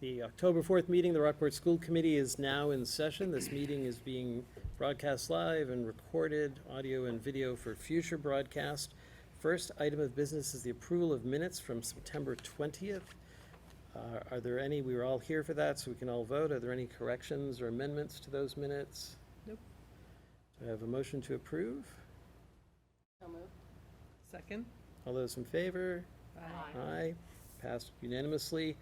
The October 4th meeting, the Rockport School Committee is now in session. This meeting is being broadcast live and recorded, audio and video for future broadcast. First item of business is the approval of minutes from September 20th. Are there any, we were all here for that, so we can all vote. Are there any corrections or amendments to those minutes? Nope. Do I have a motion to approve? So moved. Second? All those in favor? Aye. Aye. Passed unanimously.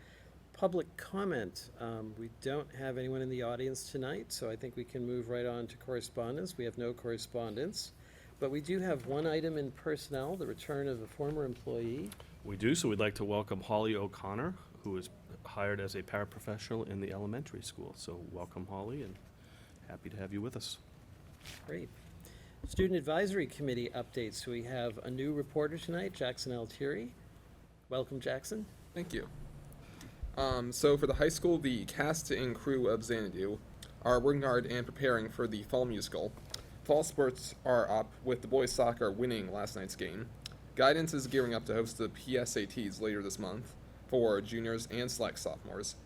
Public comment. We don't have anyone in the audience tonight, so I think we can move right on to correspondence. We have no correspondence, but we do have one item in personnel, the return of a former employee. We do, so we'd like to welcome Holly O'Connor, who is hired as a paraprofessional in the elementary school. So welcome, Holly, and happy to have you with us. Great. Student Advisory Committee updates. So we have a new reporter tonight, Jackson Altieri. Welcome, Jackson. Thank you. So for the high school, the cast and crew of Xanadu are working hard and preparing for the fall musical. Fall sports are up, with the boys soccer winning last night's game. Guidance is gearing up to host the PSATs later this month for juniors and select sophomores.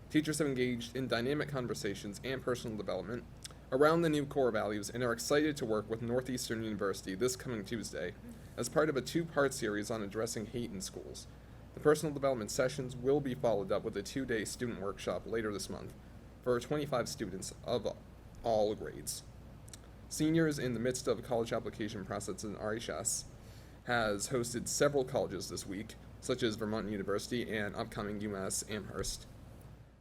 Teachers have engaged in dynamic conversations and personal development around the new core values and are excited to work with Northeastern University this coming Tuesday as part of a two-part series on addressing hate in schools. The personal development sessions will be followed up with a two-day student workshop later this month for 25 students of all grades. Seniors in the midst of a college application process in RHS has hosted several colleges this week, such as Vermont University and upcoming UMass Amherst.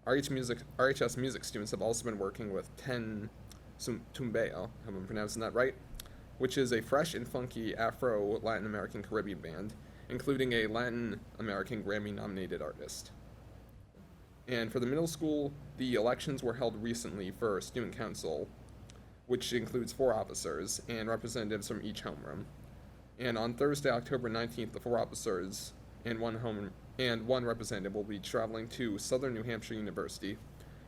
RHS music students have also been working with Ten Tumbeo, if I'm pronouncing that right, which is a fresh and funky Afro-Latin American Caribbean band, including a Latin American Grammy-nominated artist. And for the middle school, the elections were held recently for student council, which includes 4 officers and representatives from each homeroom. And on Thursday, October 19th, the 4 officers and one representative will be traveling to Southern New Hampshire University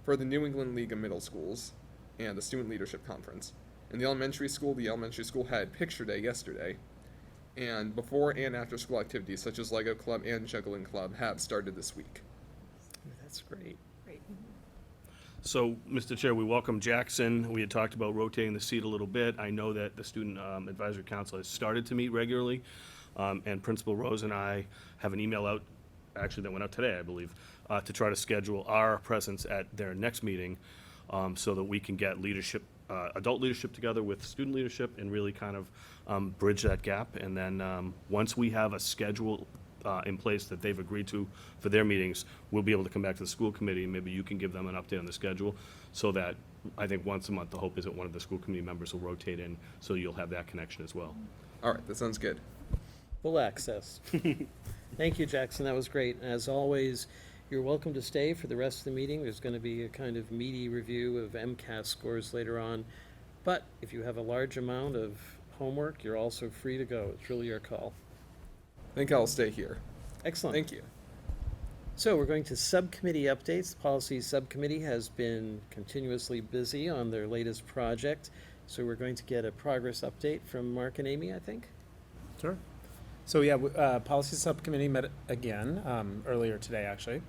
for the New England League of Middle Schools and the Student Leadership Conference. In the elementary school had Picture Day yesterday, and before and after school activities such as Lego Club and Juggling Club have started this week. That's great. Great. So, Mr. Chair, we welcome Jackson. We had talked about rotating the seat a little bit. I know that the Student Advisory Council has started to meet regularly, and Principal Rose and I have an email out, actually that went out today, I believe, to try to schedule our presence at their next meeting so that we can get leadership, adult leadership together with student leadership and really kind of bridge that gap. And then once we have a schedule in place that they've agreed to for their meetings, we'll be able to come back to the school committee and maybe you can give them an update on the schedule so that I think once a month the hope is that one of the school committee members will rotate in so you'll have that connection as well. All right, that sounds good. Full access. Thank you, Jackson. That was great. As always, you're welcome to stay for the rest of the meeting. There's going to be a kind of meaty review of MCAS scores later on. But if you have a large amount of homework, you're also free to go. It's really your call. I think I'll stay here. Excellent. Thank you. So we're going to subcommittee updates. The Policy Subcommittee has been continuously busy on their latest project. So we're going to get a progress update from Mark and Amy, I think. Sure. So yeah, Policy Subcommittee met again earlier today, actually,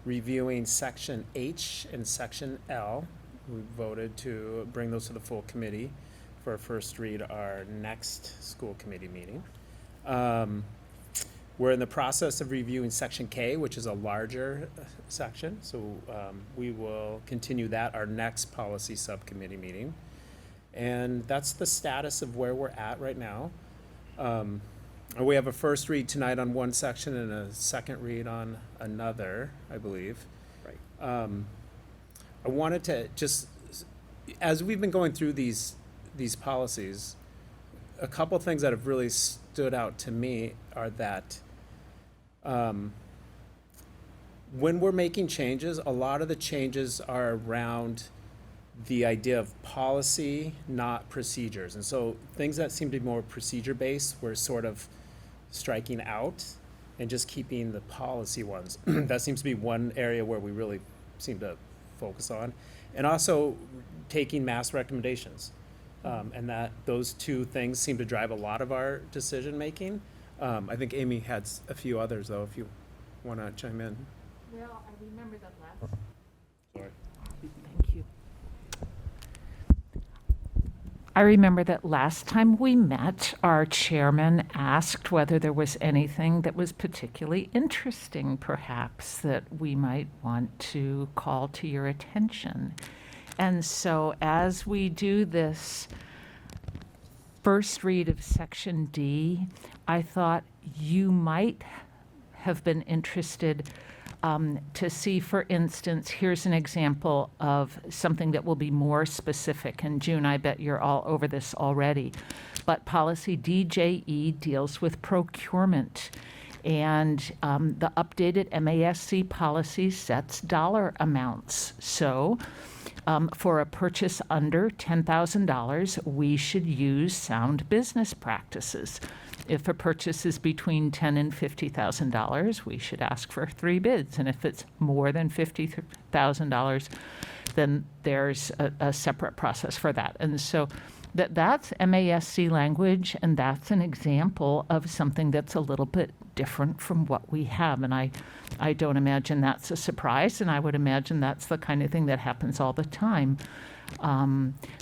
reviewing Section H and Section L. We voted to bring those to the full committee for a first read our next school committee meeting. We're in the process of reviewing Section K, which is a larger section, so we will continue that our next Policy Subcommittee meeting. And that's the status of where we're at right now. We have a first read tonight on one section and a second read on another, I believe. Right. I wanted to just, as we've been going through these policies, a couple things that have really stood out to me are that when we're making changes, a lot of the changes are around the idea of policy, not procedures. And so things that seem to be more procedure-based, we're sort of striking out and just keeping the policy ones. That seems to be one area where we really seem to focus on. And also taking mass recommendations. And that those two things seem to drive a lot of our decision-making. I think Amy had a few others, though, if you want to chime in. Well, I remember that last. Sorry. Thank you. I remember that last time we met, our chairman asked whether there was anything that was particularly interesting, perhaps, that we might want to call to your attention. And so as we do this first read of Section D, I thought you might have been interested to see, for instance, here's an example of something that will be more specific. And June, I bet you're all over this already. But policy DJE deals with procurement. And the updated MASC policy sets dollar amounts. So for a purchase under $10,000, we should use sound business practices. If a purchase is between $10,000 and $50,000, we should ask for 3 bids. And if it's more than $50,000, then there's a separate process for that. And so that's MASC language, and that's an example of something that's a little bit different from what we have. And I don't imagine that's a surprise, and I would imagine that's the kind of thing that happens all the time.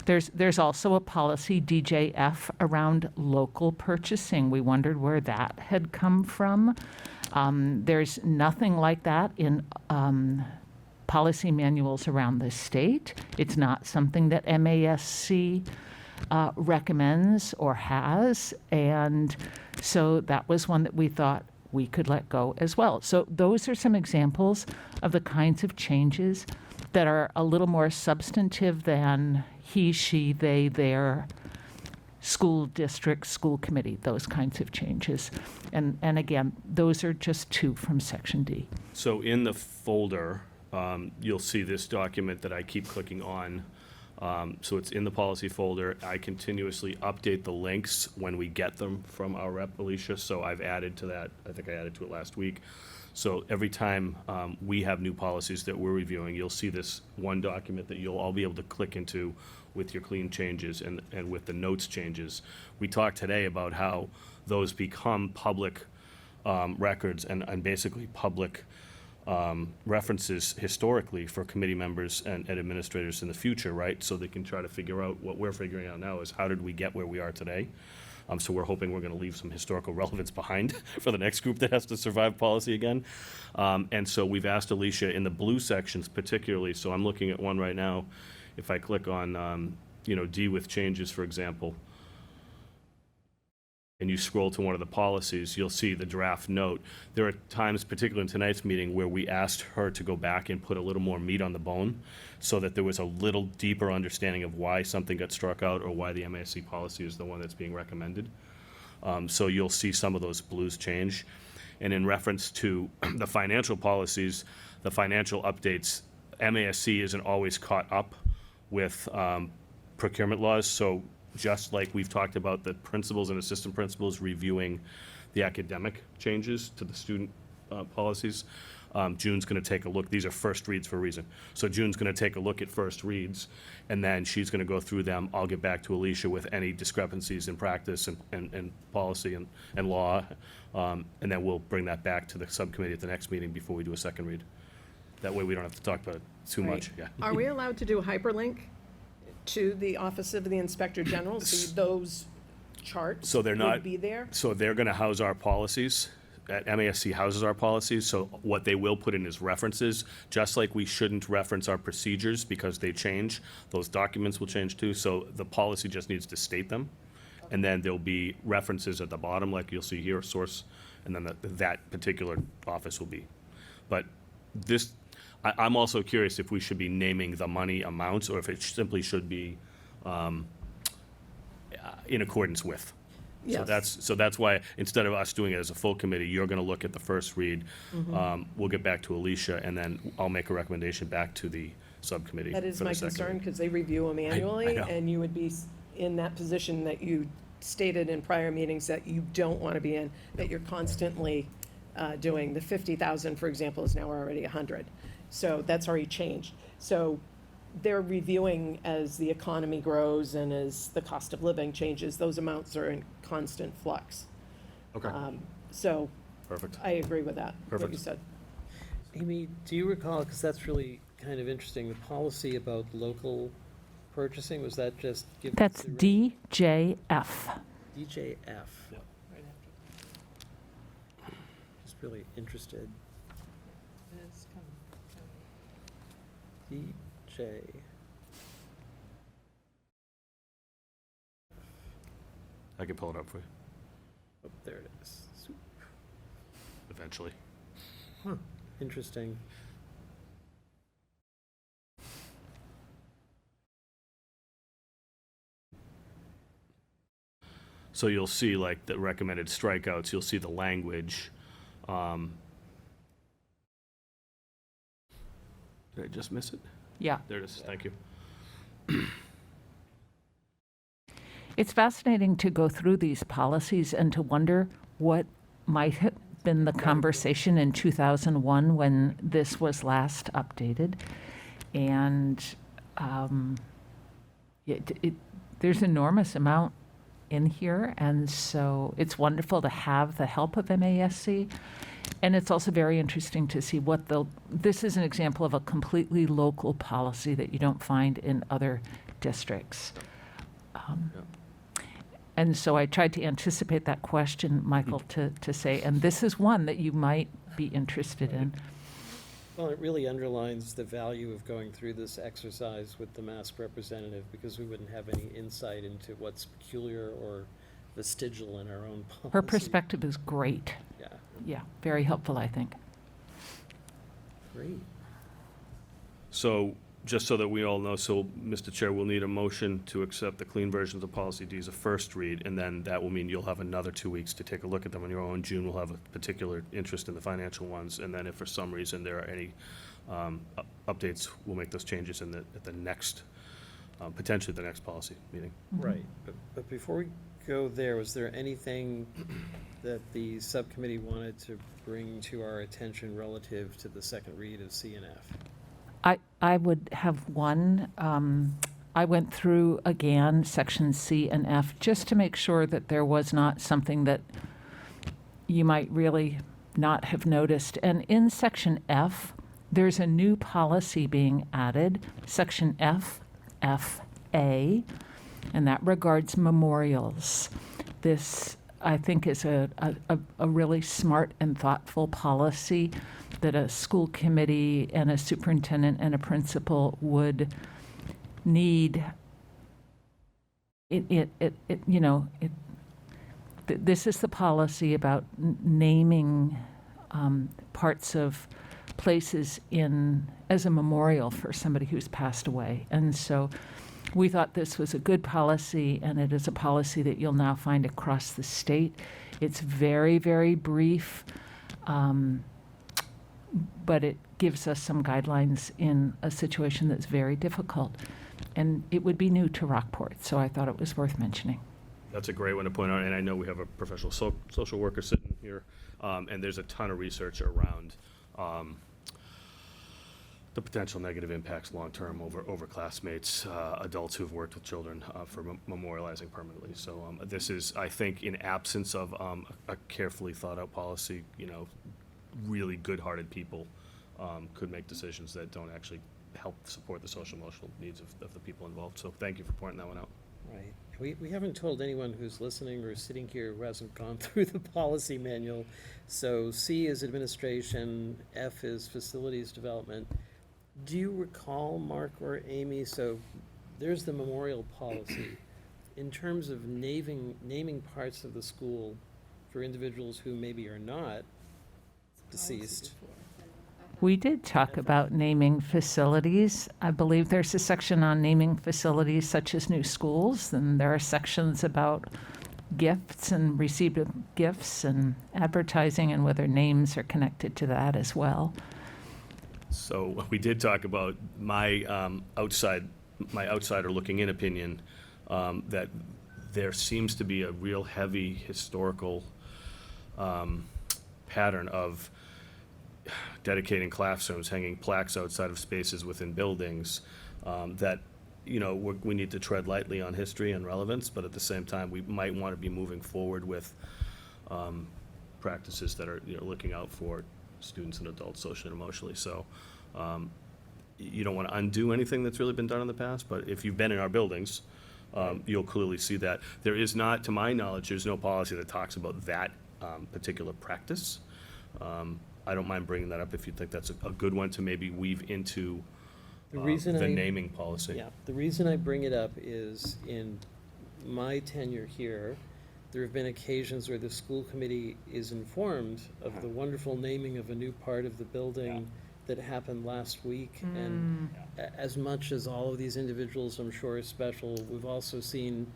There's also a policy, DJF, around local purchasing. We wondered where that had come from. There's nothing like that in policy manuals around the state. It's not something that MASC recommends or has, and so that was one that we thought we could let go as well. So those are some examples of the kinds of changes that are a little more substantive than he, she, they, their, school district, school committee, those kinds of changes. And again, those are just 2 from Section D. So in the folder, you'll see this document that I keep clicking on. So it's in the policy folder. I continuously update the links when we get them from our rep, Alicia, so I've added to that. I think I added to it last week. So every time we have new policies that we're reviewing, you'll see this one document that you'll all be able to click into with your clean changes and with the notes changes. We talked today about how those become public records and basically public references historically for committee members and administrators in the future, right? So they can try to figure out what we're figuring out now is how did we get where we are today? So we're hoping we're going to leave some historical relevance behind for the next group that has to survive policy again. And so we've asked Alicia in the blue sections particularly, so I'm looking at one right now. If I click on, D with changes, for example, and you scroll to one of the policies, you'll see the draft note. There are times, particularly in tonight's meeting, where we asked her to go back and put a little more meat on the bone so that there was a little deeper understanding of why something got struck out or why the MASC policy is the one that's being recommended. So you'll see some of those blues change. And in reference to the financial policies, the financial updates, MASC isn't always caught up with procurement laws. So just like we've talked about the principals and assistant principals reviewing the academic changes to the student policies, June's going to take a look. These are first reads for a reason. So June's going to take a look at first reads, and then she's going to go through them. I'll get back to Alicia with any discrepancies in practice and policy and law, and then we'll bring that back to the subcommittee at the next meeting before we do a second read. That way we don't have to talk about it too much. Yeah. Are we allowed to do a hyperlink to the Office of the Inspector General, so those charts So they're not- would be there? So they're going to house our policies. MASC houses our policies, so what they will put in is references, just like we shouldn't reference our procedures because they change. Those documents will change too, so the policy just needs to state them. And then there'll be references at the bottom, like you'll see here, source, and then that particular office will be. But this, I'm also curious if we should be naming the money amounts or if it simply should be in accordance with. Yes. So that's why, instead of us doing it as a full committee, you're gonna look at the first read. We'll get back to Alicia, and then I'll make a recommendation back to the subcommittee. That is for the my second concern, read. because they review them annually, know. and you would be in that position that you stated in prior meetings that you don't want to be in, that you're constantly doing. The 50,000, for example, is now already 100. So that's already changed. So they're reviewing as the economy grows and as the cost of living changes. Those amounts are in constant flux. Okay, So perfect. I agree with that, what you Perfect. said. Amy, do you recall, because that's really kind of interesting, the policy about local purchasing, was that just given? That's DJF. DJF. Yep. Just really interested. DJ. I can pull it up for you Oh, there it is. eventually. Interesting. So you'll see like the recommended strikeouts, you'll see the language. Did I just miss it? Yeah. There it is, thank you. It's fascinating to go through these policies and to wonder what might have been the conversation in 2001 when this was last updated. And there's enormous amount in here, and so it's wonderful to have the help of MASC. And it's also very interesting to see this is an example of a completely local policy that you don't find in other districts. And so I tried to anticipate that question, Michael, to say, and this is one that you might be interested in. Well, it really underlines the value of going through this exercise with the mask representative, because we wouldn't have any insight into what's peculiar or vestigial in our own policy. Her perspective is great. Yeah, Yeah, very helpful, I think. great. So, just so that we all know, so, Mr. Chair, we'll need a motion to accept the clean versions of policy D as a first read, and then that will mean you'll have another 2 weeks to take a look at them on your own. June will have a particular interest in the financial ones, and then if for some reason there are any updates, we'll make those changes at the next, potentially the next policy meeting. Right, but before we go there, was there anything that the subcommittee wanted to bring to our attention relative to the second read of C and F? I would have one. I went through again section C and F just to make sure that there was not something that you might really not have noticed. And in section F, there's a new policy being added, section FFA, and that regards memorials. This, I think, is a really smart and thoughtful policy that a school committee and a superintendent and a principal would need. This is the policy about naming parts of places as a memorial for somebody who's passed away. And so we thought this was a good policy, and it is a policy that you'll now find across the state. It's very, very brief. But it gives us some guidelines in a situation that's very difficult. And it would be new to Rockport, so I thought it was worth mentioning. That's a great one to point out, and I know we have a professional social worker sitting here, and there's a ton of research around the potential negative impacts long-term over classmates, adults who've worked with children for memorializing permanently. So this is, I think, in absence of a carefully thought-out policy, really good-hearted people could make decisions that don't actually help support the social emotional needs of the people involved. So thank you for pointing that one out. Right. We haven't told anyone who's listening or sitting here who hasn't gone through the policy manual. So C is administration, F is facilities development. Do you recall, Mark or Amy, so there's the memorial policy. In terms of naming parts of the school for individuals who maybe are not deceased. We did talk about naming facilities. I believe there's a section on naming facilities such as new schools, and there are sections about gifts and received gifts and advertising and whether names are connected to that as well. So we did talk about my outsider looking in opinion, that there seems to be a real heavy historical pattern of dedicating classrooms, hanging plaques outside of spaces within buildings, that, we need to tread lightly on history and relevance, but at the same time, we might want to be moving forward with practices that are, looking out for students and adults socially and emotionally. So you don't want to undo anything that's really been done in the past, but if you've been in our buildings, you'll clearly see that. There is not, to my knowledge, there's no policy that talks about that particular practice. I don't mind bringing that up if you think that's a good one to maybe weave into The reason the I- naming policy. Yeah, the reason I bring it up is in my tenure here, there have been occasions where the school committee is informed of the wonderful naming of a new part of the building that happened last week. And as much as all of these individuals, I'm sure, are special, we've also seen,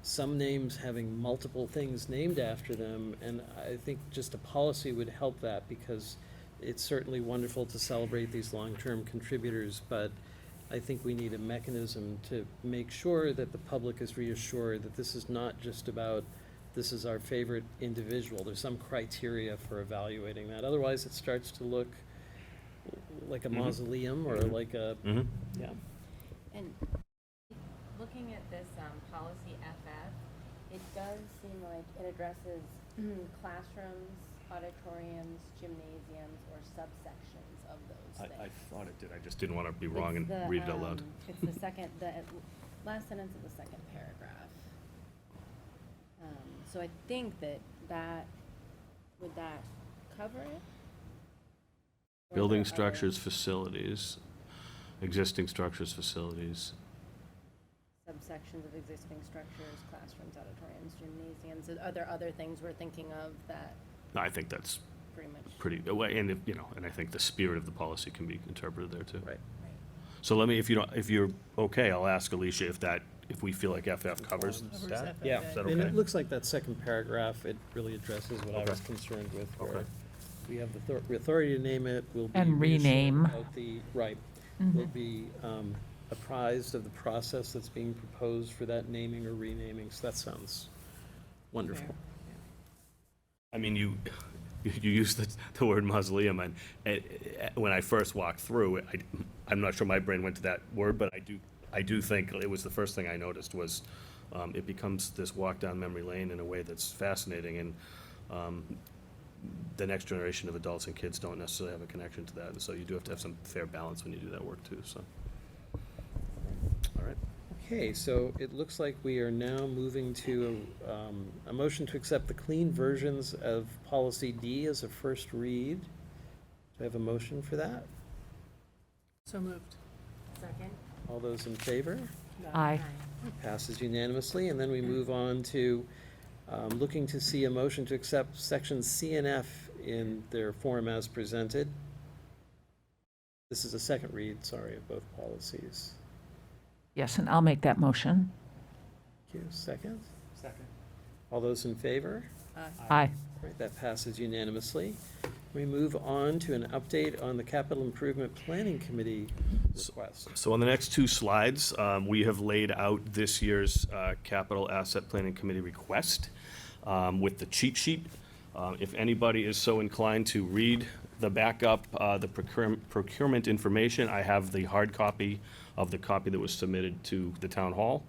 some names having multiple things named after them. And I think just a policy would help that, because it's certainly wonderful to celebrate these long-term contributors, but I think we need a mechanism to make sure that the public is reassured that this is not just about, this is our favorite individual. There's some criteria for evaluating that. Otherwise, it starts to look like a mausoleum or like a, Mhm. yeah. And looking at this policy FF, it does seem like it addresses classrooms, auditoriums, gymnasiums, or subsections of those things. I thought it did, I just didn't want to be wrong and It's the, read it out loud. It's the second, the last sentence of the second paragraph. So I think would that cover it? Or are Building there other- structures, facilities, existing structures, facilities. Subsections of existing structures, classrooms, auditoriums, gymnasiums. Are there other things we're thinking of that I think that's pretty much? pretty, and and I think the spirit of the policy can be interpreted there too. Right. So let me, if you're okay, I'll ask Alicia if we feel like FF covers that. Yeah, Is that and okay? it looks like that second paragraph, it really addresses what I was concerned with, where Okay. we have the authority to name it, we'll be And reassured rename. about right. We'll be apprised of the process that's being proposed for that naming or renaming, so that sounds wonderful. I mean, you use the word mausoleum, and when I first walked through, I'm not sure my brain went to that word, but I do think it was the first thing I noticed was it becomes this walk down memory lane in a way that's fascinating, and the next generation of adults and kids don't necessarily have a connection to that, and so you do have to have some fair balance when you do that work too, so. All right. Okay, so it looks like we are now moving to a motion to accept the clean versions of policy D as a first read. Do I have a motion for that? So moved. Second? All those in favor? Aye. Passes unanimously, and then we move on to looking to see a motion to accept sections C and F in their form as presented. This is a second read, sorry, of both policies. Yes, and I'll make that motion. Thank you. Second? Second. All those in favor? Aye. Right, that passes unanimously. We move on to an update on the Capital Improvement Planning Committee request. So on the next two slides, we have laid out this year's Capital Asset Planning Committee request with the cheat sheet. If anybody is so inclined to read the backup, the procurement information, I have the hard copy of the copy that was submitted to the town hall.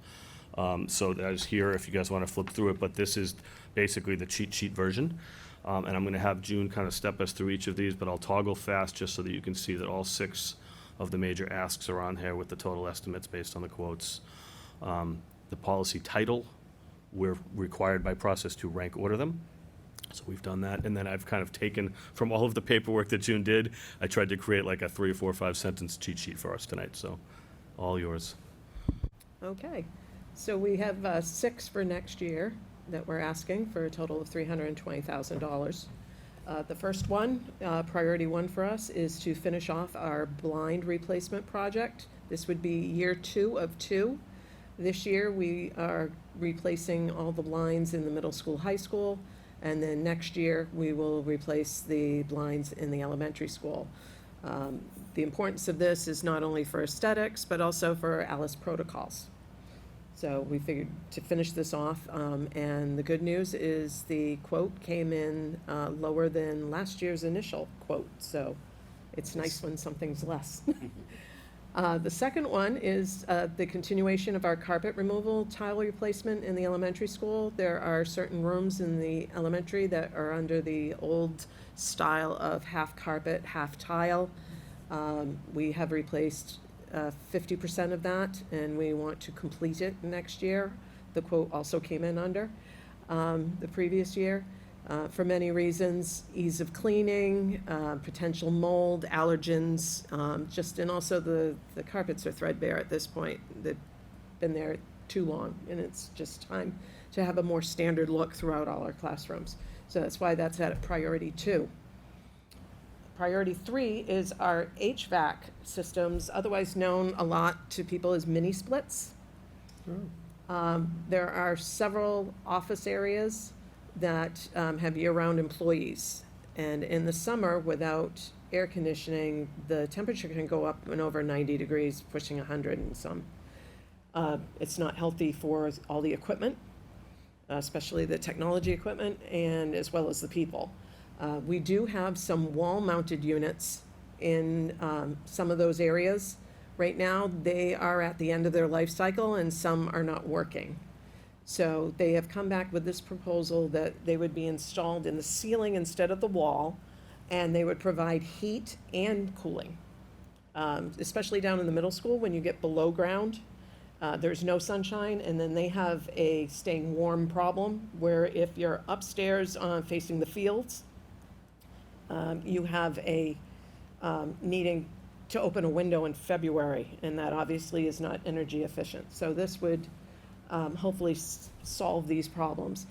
So that is here if you guys want to flip through it, but this is basically the cheat sheet version. And I'm going to have June kind of step us through each of these, but I'll toggle fast just so that you can see that all 6 of the major asks are on here with the total estimates based on the quotes. The policy title, we're required by process to rank order them. So we've done that, and then I've kind of taken from all of the paperwork that June did, I tried to create like a 3 or 4 or 5 sentence cheat sheet for us tonight, so all yours. Okay, so we have 6 for next year that we're asking for a total of $320,000. The first one, priority 1 for us, is to finish off our blind replacement project. This would be year 2 of 2. This year, we are replacing all the blinds in the middle school, high school, and then next year, we will replace the blinds in the elementary school. The importance of this is not only for aesthetics, but also for ALICE protocols. So we figured to finish this off, and the good news is the quote came in lower than last year's initial quote, so it's nice when something's less. The second one is the continuation of our carpet removal tile replacement in the elementary school. There are certain rooms in the elementary that are under the old style of half carpet, half tile. We have replaced 50% of that, and we want to complete it next year. The quote also came in under the previous year. For many reasons, ease of cleaning, potential mold, allergens, and also the carpets are threadbare at this point. They've been there too long, and it's just time to have a more standard look throughout all our classrooms. So that's why that's at priority 2. Priority 3 is our HVAC systems, otherwise known a lot to people as mini splits. There are several office areas that have year-round employees. And in the summer, without air conditioning, the temperature can go up and over 90 degrees, pushing 100 and some. It's not healthy for all the equipment, especially the technology equipment, and as well as the people. We do have some wall-mounted units in some of those areas. Right now, they are at the end of their life cycle, and some are not working. So they have come back with this proposal that they would be installed in the ceiling instead of the wall, and they would provide heat and cooling. Especially down in the middle school, when you get below ground, there's no sunshine, and then they have a staying warm problem, where if you're upstairs facing the fields, you have a needing to open a window in February, and that obviously is not energy efficient. So this would hopefully solve these problems.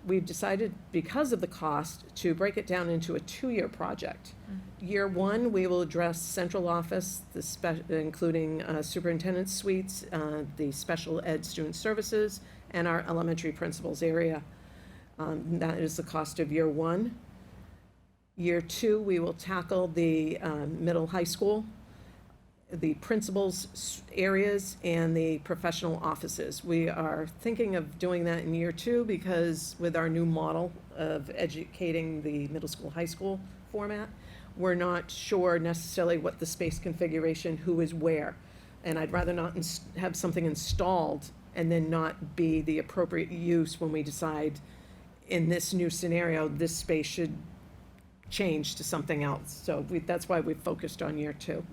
We've decided, because of the cost, to break it down into a 2-year project. Year 1, we will address central office, including superintendent's suites, the special ed student services, and our elementary principals area. That is the cost of year 1. Year 2, we will tackle the middle high school, the principals' areas, and the professional offices. We are thinking of doing that in year 2 because with our new model of educating the middle school, high school format, we're not sure necessarily what the space configuration, who is where. And I'd rather not have something installed and then not be the appropriate use when we decide in this new scenario, this space should change to something else. So that's why we've focused on year 2.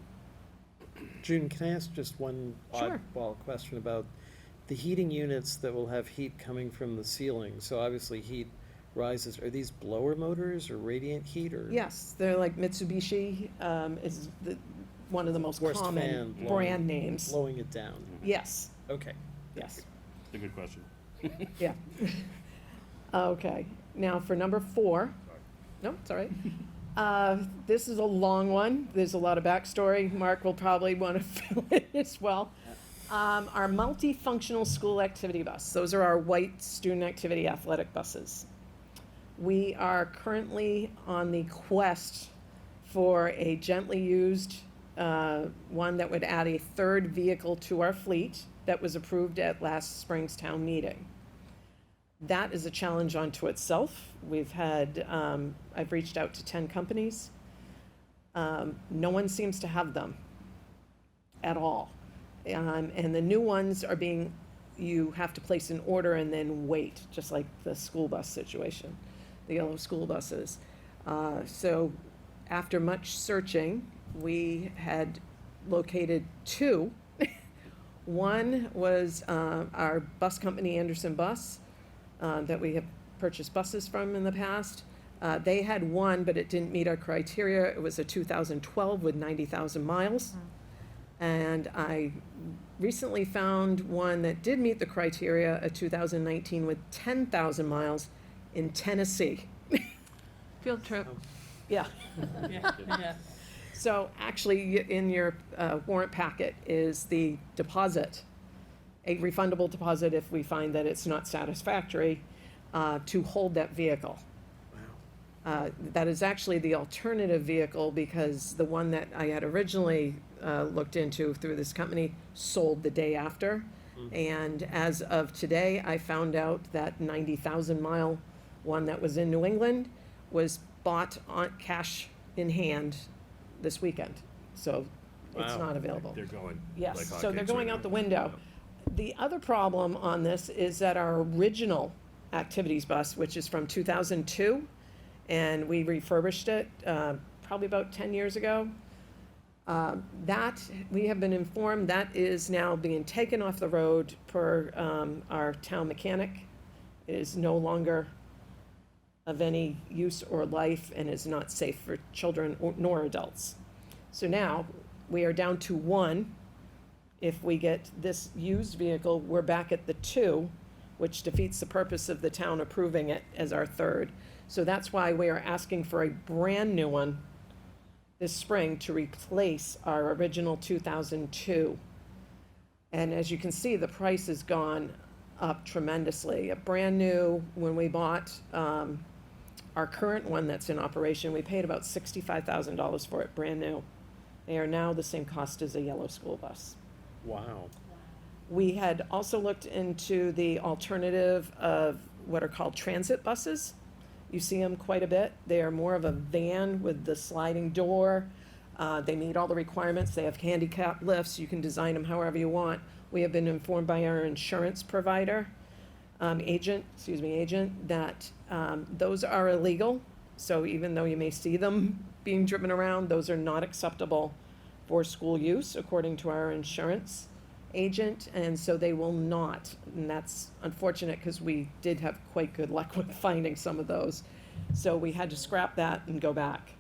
June, can I ask just one Sure. oddball question about the heating units that will have heat coming from the ceiling? So obviously heat rises. Are these blower motors or radiant heat or? Yes, they're like Mitsubishi is one of the most Forced fan common blowing- brand names. Blowing it down. Yes, Okay. yes, It's a good question. yeah. Okay, now for number 4. No, it's all right. This is a long one. There's a lot of backstory. Mark will probably want to fill it as well. Our multifunctional school activity bus. Those are our white student activity athletic buses. We are currently on the quest for a gently used one that would add a 3rd vehicle to our fleet that was approved at last spring's town meeting. That is a challenge unto itself. We've had, I've reached out to 10 companies. No one seems to have them at all. And the new ones are you have to place an order and then wait, just like the school bus situation, the yellow school buses. So after much searching, we had located 2. One was our bus company, Anderson Bus, that we have purchased buses from in the past. They had one, but it didn't meet our criteria. It was a 2012 with 90,000 miles. And I recently found one that did meet the criteria, a 2019 with 10,000 miles in Tennessee. Field trip. Yeah. So actually, in your warrant packet is the deposit, a refundable deposit if we find that it's not satisfactory, to hold that vehicle. That is actually the alternative vehicle because the one that I had originally looked into through this company sold the day after. And as of today, I found out that 90,000 mile one that was in New England was bought on cash in hand this weekend. So It's Wow. not available. They're going Yes, like so they're hotcakes going right out the now. window. The other problem on this is that our original activities bus, which is from 2002, and we refurbished it probably about 10 years ago, that, we have been informed, that is now being taken off the road per our town mechanic. It is no longer of any use or life and is not safe for children nor adults. So now, we are down to one. If we get this used vehicle, we're back at the two, which defeats the purpose of the town approving it as our third. So that's why we are asking for a brand-new one this spring to replace our original 2002. And as you can see, the price has gone up tremendously. A brand-new, when we bought our current one that's in operation, we paid about $65,000 for it, brand new. They are now the same cost as a yellow school bus. Wow. We had also looked into the alternative of what are called transit buses. You see them quite a bit. They are more of a van with the sliding door. They meet all the requirements. They have handicap lifts. You can design them however you want. We have been informed by our insurance provider, agent, that those are illegal. So even though you may see them being driven around, those are not acceptable for school use, according to our insurance agent, and so they will not. And that's unfortunate, because we did have quite good luck with finding some of those. So we had to scrap that and go back.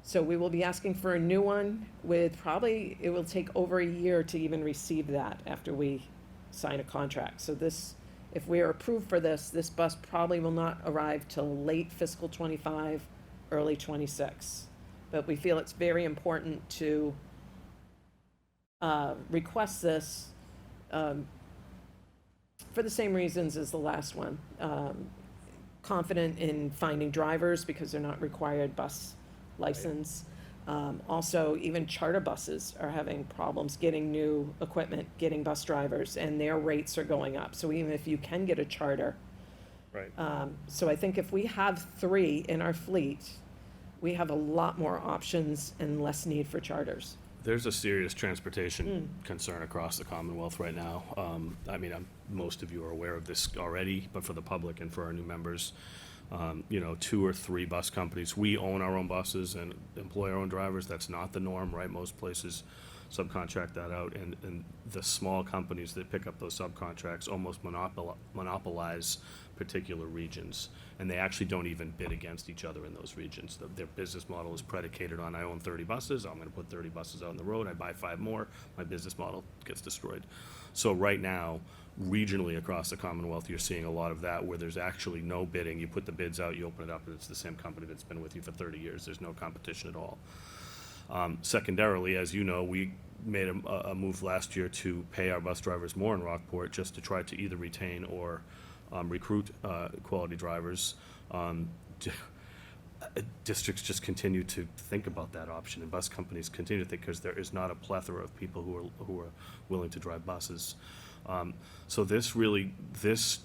So we will be asking for a new one with probably, it will take over a year to even receive that after we sign a contract. So this, if we are approved for this, this bus probably will not arrive till late fiscal '25, early '26. But we feel it's very important to request this for the same reasons as the last one. Confident in finding drivers because they're not required bus license. Also, even charter buses are having problems getting new equipment, getting bus drivers, and their rates are going up. So even if you can get a charter. Right. So I think if we have 3 in our fleet, we have a lot more options and less need for charters. There's a serious transportation concern across the Commonwealth right now. I mean, most of you are aware of this already, but for the public and for our new members, 2 or 3 bus companies. We own our own buses and employ our own drivers. That's not the norm, right? Most places subcontract that out, and the small companies that pick up those subcontracts almost monopolize particular regions, and they actually don't even bid against each other in those regions. Their business model is predicated on, I own 30 buses, I'm gonna put 30 buses out on the road, I buy 5 more, my business model gets destroyed. So right now, regionally across the Commonwealth, you're seeing a lot of that where there's actually no bidding. You put the bids out, you open it up, and it's the same company that's been with you for 30 years. There's no competition at all. Secondarily, as you know, we made a move last year to pay our bus drivers more in Rockport just to try to either retain or recruit quality drivers. Districts just continue to think about that option, and bus companies continue to think, because there is not a plethora of people who are willing to drive buses. So this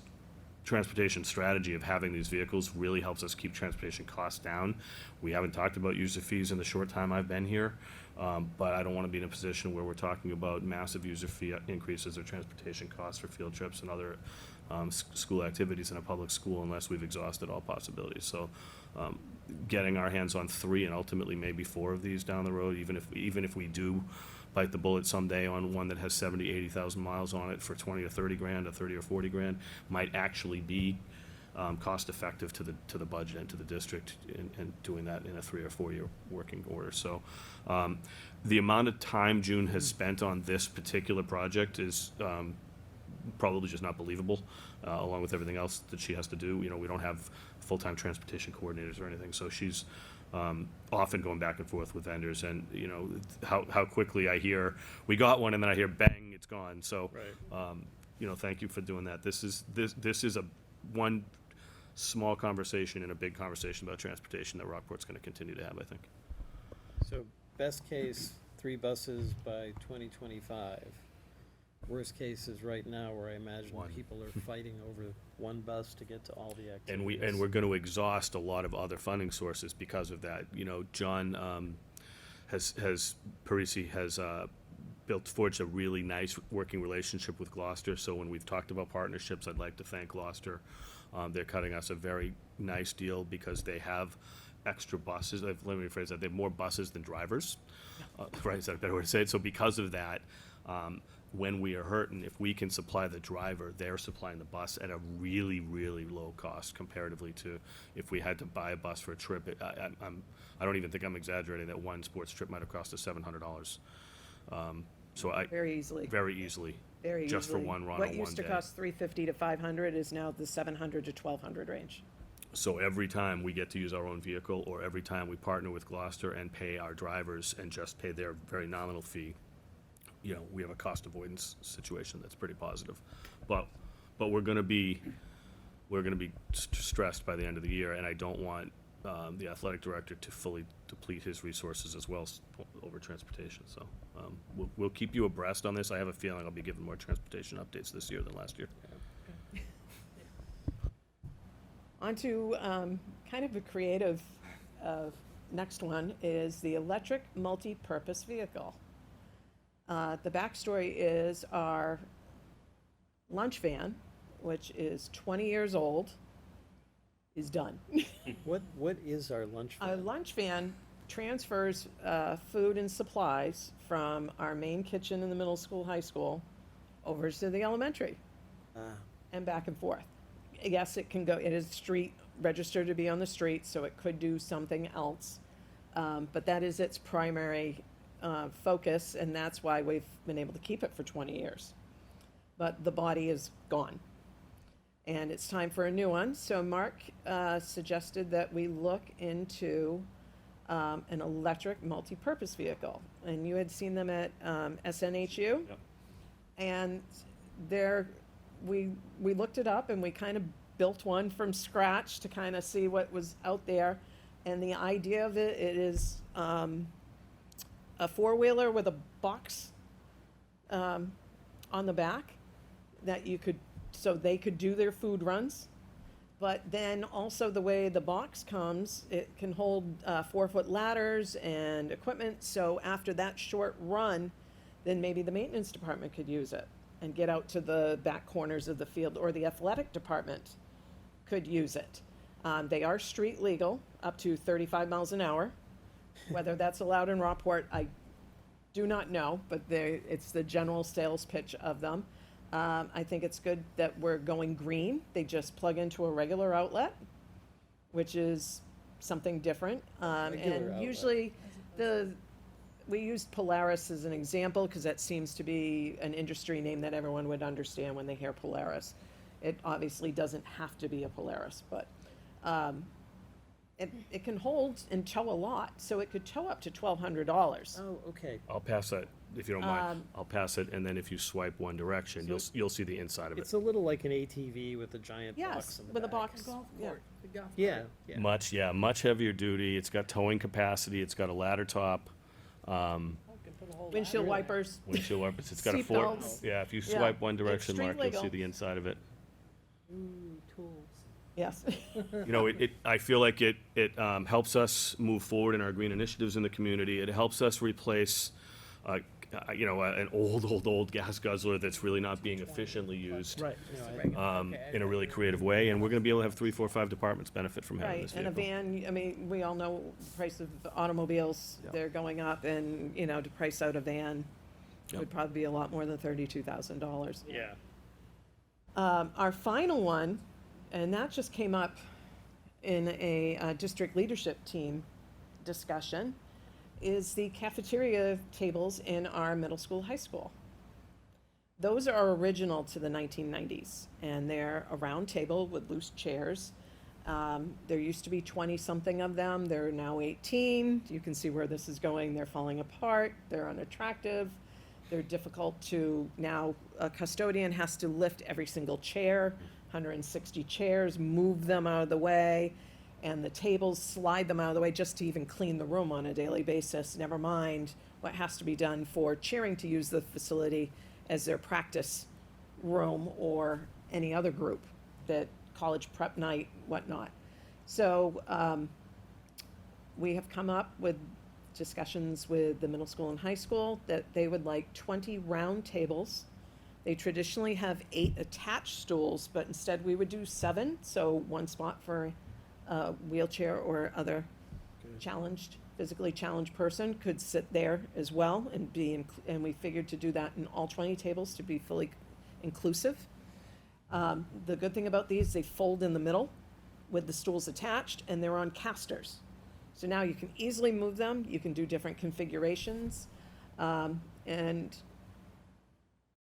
transportation strategy of having these vehicles really helps us keep transportation costs down. We haven't talked about user fees in the short time I've been here, but I don't want to be in a position where we're talking about massive user fee increases or transportation costs for field trips and other school activities in a public school unless we've exhausted all possibilities. So getting our hands on 3 and ultimately maybe 4 of these down the road, even if we do bite the bullet someday on one that has 70,000, 80,000 miles on it for 20 or 30 grand, or 30 or 40 grand, might actually be cost effective to the budget and to the district in doing that in a 3 or 4 year working order. So the amount of time June has spent on this particular project is probably just not believable, along with everything else that she has to do. We don't have full-time transportation coordinators or anything, so she's often going back and forth with vendors, and how quickly I hear we got one and then I hear bang, it's gone. So Right. thank you for doing that. This is a one small conversation in a big conversation about transportation that Rockport's going to continue to have, I think. So best case, 3 buses by 2025. Worst case is right now, where I imagine One. people are fighting over one bus to get to all the activities. And we're going to exhaust a lot of other funding sources because of that. John Parisi has forged a really nice working relationship with Gloucester, so when we've talked about partnerships, I'd like to thank Gloucester. They're cutting us a very nice deal because they have extra buses. Let me rephrase that, they have more buses than drivers. Right, is that a better way to say it? So because of that, when we are hurting, if we can supply the driver, they're supplying the bus at a really, really low cost comparatively to if we had to buy a bus for a trip. I don't even think I'm exaggerating that one sports trip might have cost us $700. Very easily. Very easily. Very just for easily. one run on What one used to day. cost $350 to $500 is now the $700 to $1,200 range. So every time we get to use our own vehicle, or every time we partner with Gloucester and pay our drivers and just pay their very nominal fee, you know, we have a cost avoidance situation that's pretty positive. But we're gonna be stressed by the end of the year, and I don't want the athletic director to fully deplete his resources as well over transportation. So we'll keep you abreast on this. I have a feeling I'll be giving more transportation updates this year than last year. On to kind of a creative, next one is the electric multi-purpose vehicle. The backstory is our lunch van, which is 20 years old, is done. What is our lunch Our van? lunch van transfers food and supplies from our main kitchen in the middle school, high school, over to the elementary Ah, and back and forth. Yes, it can go, it is street, registered to be on the street, so it could do something else. But that is its primary focus, and that's why we've been able to keep it for 20 years. But the body is gone. And it's time for a new one. So Mark suggested that we look into an electric multi-purpose vehicle. And you had seen them at SNHU. Yep. And we looked it up and we kind of built one from scratch to kind of see what was out there. And the idea of it is a four-wheeler with a box on the back that you could, so they could do their food runs. But then also the way the box comes, it can hold 4-foot ladders and equipment. So after that short run, then maybe the maintenance department could use it and get out to the back corners of the field, or the athletic department could use it. They are street legal, up to 35 miles an hour. Whether that's allowed in Rockport, I do not know, but it's the general sales pitch of them. I think it's good that we're going green. They just plug into a regular outlet, which is something different. Regular And outlet. usually we used Polaris as an example because that seems to be an industry name that everyone would understand when they hear Polaris. It obviously doesn't have to be a Polaris, but it can hold and tow a lot, so it could tow up to $1,200. Oh, okay. I'll pass that, if you don't mind. I'll pass it, and then if you swipe one direction, you'll see the inside of it. It's a little like an ATV with a giant box Yes, in the with a back. box, yeah. Yeah. Much heavier duty. It's got towing capacity. It's got a ladder top. Windshield wipers. Windshield wipers. It's got a Seat four. belts. Yeah, if you Yeah, swipe one it's direction, street Mark, you'll see legal. the inside of it. Yes. You know, I feel like it helps us move forward in our green initiatives in the community. It helps us replace, an old gas guzzler that's really not being efficiently used. Right. In a really creative way, and we're gonna be able to have 3, 4, 5 departments benefit from having Right, this and a vehicle. van, I mean, we all know the price of automobiles, Yep. they're going up, and, to price out a van Yep. would probably be a lot more than $32,000. Yeah. Our final one, and that just came up in a district leadership team discussion, is the cafeteria tables in our middle school, high school. Those are original to the 1990s, and they're a round table with loose chairs. There used to be 20-something of them. There are now 18. You can see where this is going. They're falling apart. They're unattractive. They're difficult to, now a custodian has to lift every single chair, 160 chairs, move them out of the way, and the tables, slide them out of the way just to even clean the room on a daily basis, never mind what has to be done for cheering to use the facility as their practice room or any other group, that college prep night, whatnot. So we have come up with discussions with the middle school and high school that they would like 20 round tables. They traditionally have 8 attached stools, but instead we would do 7, so 1 spot for a wheelchair or other physically challenged person could sit there as well and and we figured to do that in all 20 tables to be fully inclusive. The good thing about these, they fold in the middle with the stools attached, and they're on casters. So now you can easily move them, you can do different configurations, and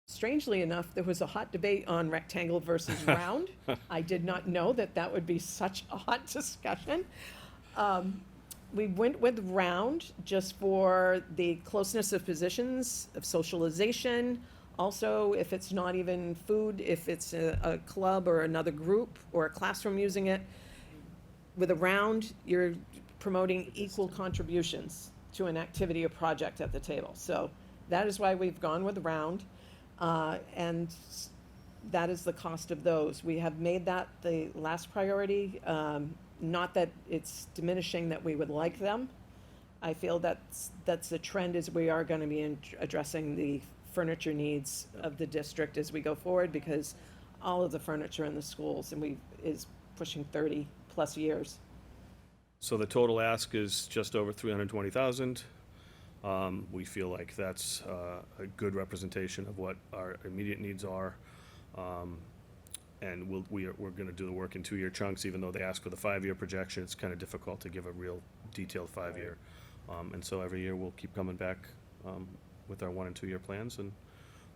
strangely enough, there was a hot debate on rectangle versus round. I did not know that that would be such a hot discussion. We went with round just for the closeness of positions, of socialization. Also, if it's not even food, if it's a club or another group or a classroom using it, with a round, you're promoting equal contributions to an activity or project at the table. So that is why we've gone with round. And that is the cost of those. We have made that the last priority. Not that it's diminishing that we would like them. I feel that's the trend, is we are going to be addressing the furniture needs of the district as we go forward, because all of the furniture in the schools is pushing 30+ years. So the total ask is just over 320,000. We feel like that's a good representation of what our immediate needs are. And we're going to do the work in 2-year chunks, even though they ask for the 5-year projection. It's kind of difficult to give a real detailed 5-year. And so every year we'll keep coming back with our 1- and 2-year plans and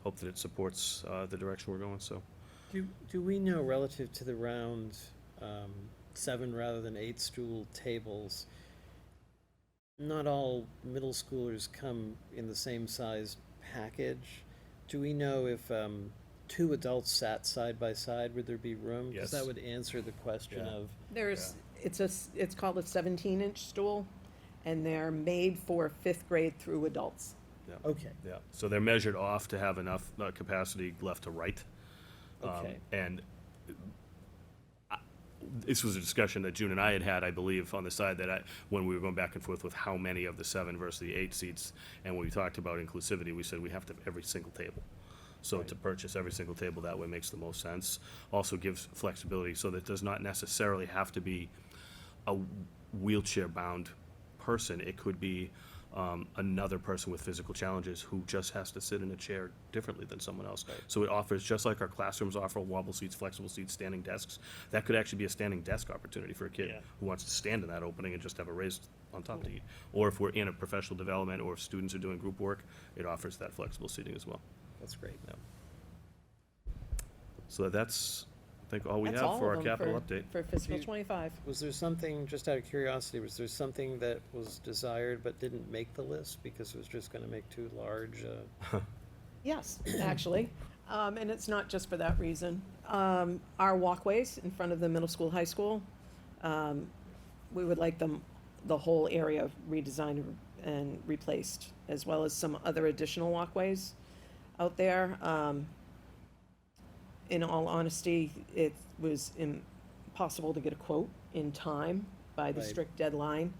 hope that it supports the direction we're going. So, Do we know, relative to the round 7 rather than 8 stool tables, not all middle schoolers come in the same size package? Do we know if 2 adults sat side by side, would there be room? Because Yes. that would answer the question Yeah. of, It's called a 17-inch stool, and they're made for 5th grade through adults. okay, yeah, so they're measured off to have enough capacity left to right. okay. And this was a discussion that June and I had, I believe, on the side that when we were going back and forth with how many of the 7 versus the 8 seats, and when we talked about inclusivity, we said we have to have every single table. So Right. to purchase every single table that way makes the most sense. Also gives flexibility, so that it does not necessarily have to be a wheelchair-bound person. It could be another person with physical challenges who just has to sit in a chair differently than someone else. Right. So it offers, just like our classrooms offer wobble seats, flexible seats, standing desks, that could actually be a standing desk opportunity for a kid Yeah. who wants to stand in that opening and just have a raised on top to eat. Or if we're in a professional development, or if students are doing group work, it offers that flexible seating as well. That's great. So that's, I think, all we That's have all for of our them capital update. For fiscal You- 25. Was there something, just out of curiosity, was there something that was desired but didn't make the list because it was just gonna make too large? Yes, actually, and it's not just for that reason. Our walkways in front of the middle school, high school, we would like the whole area redesigned and replaced, as well as some other additional walkways out there. In all honesty, it was impossible to get a quote in time by the Right. strict deadline.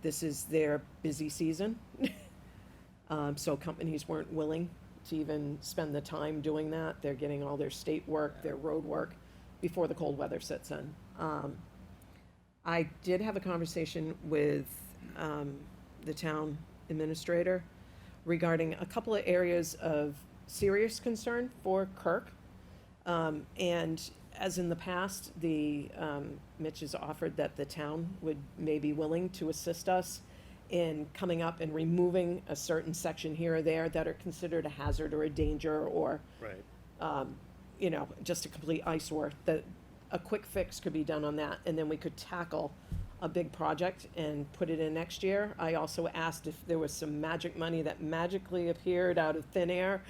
This is their busy season. So companies weren't willing to even spend the time doing that. They're getting all their state work, their road work before the cold weather sets in. I did have a conversation with the town administrator regarding a couple of areas of serious concern for Kirk. And as in the past, Mitch has offered that the town would may be willing to assist us in coming up and removing a certain section here or there that are considered a hazard or a danger, or, Right. just a complete eyesore. That a quick fix could be done on that, and then we could tackle a big project and put it in next year. I also asked if there was some magic money that magically appeared out of thin air,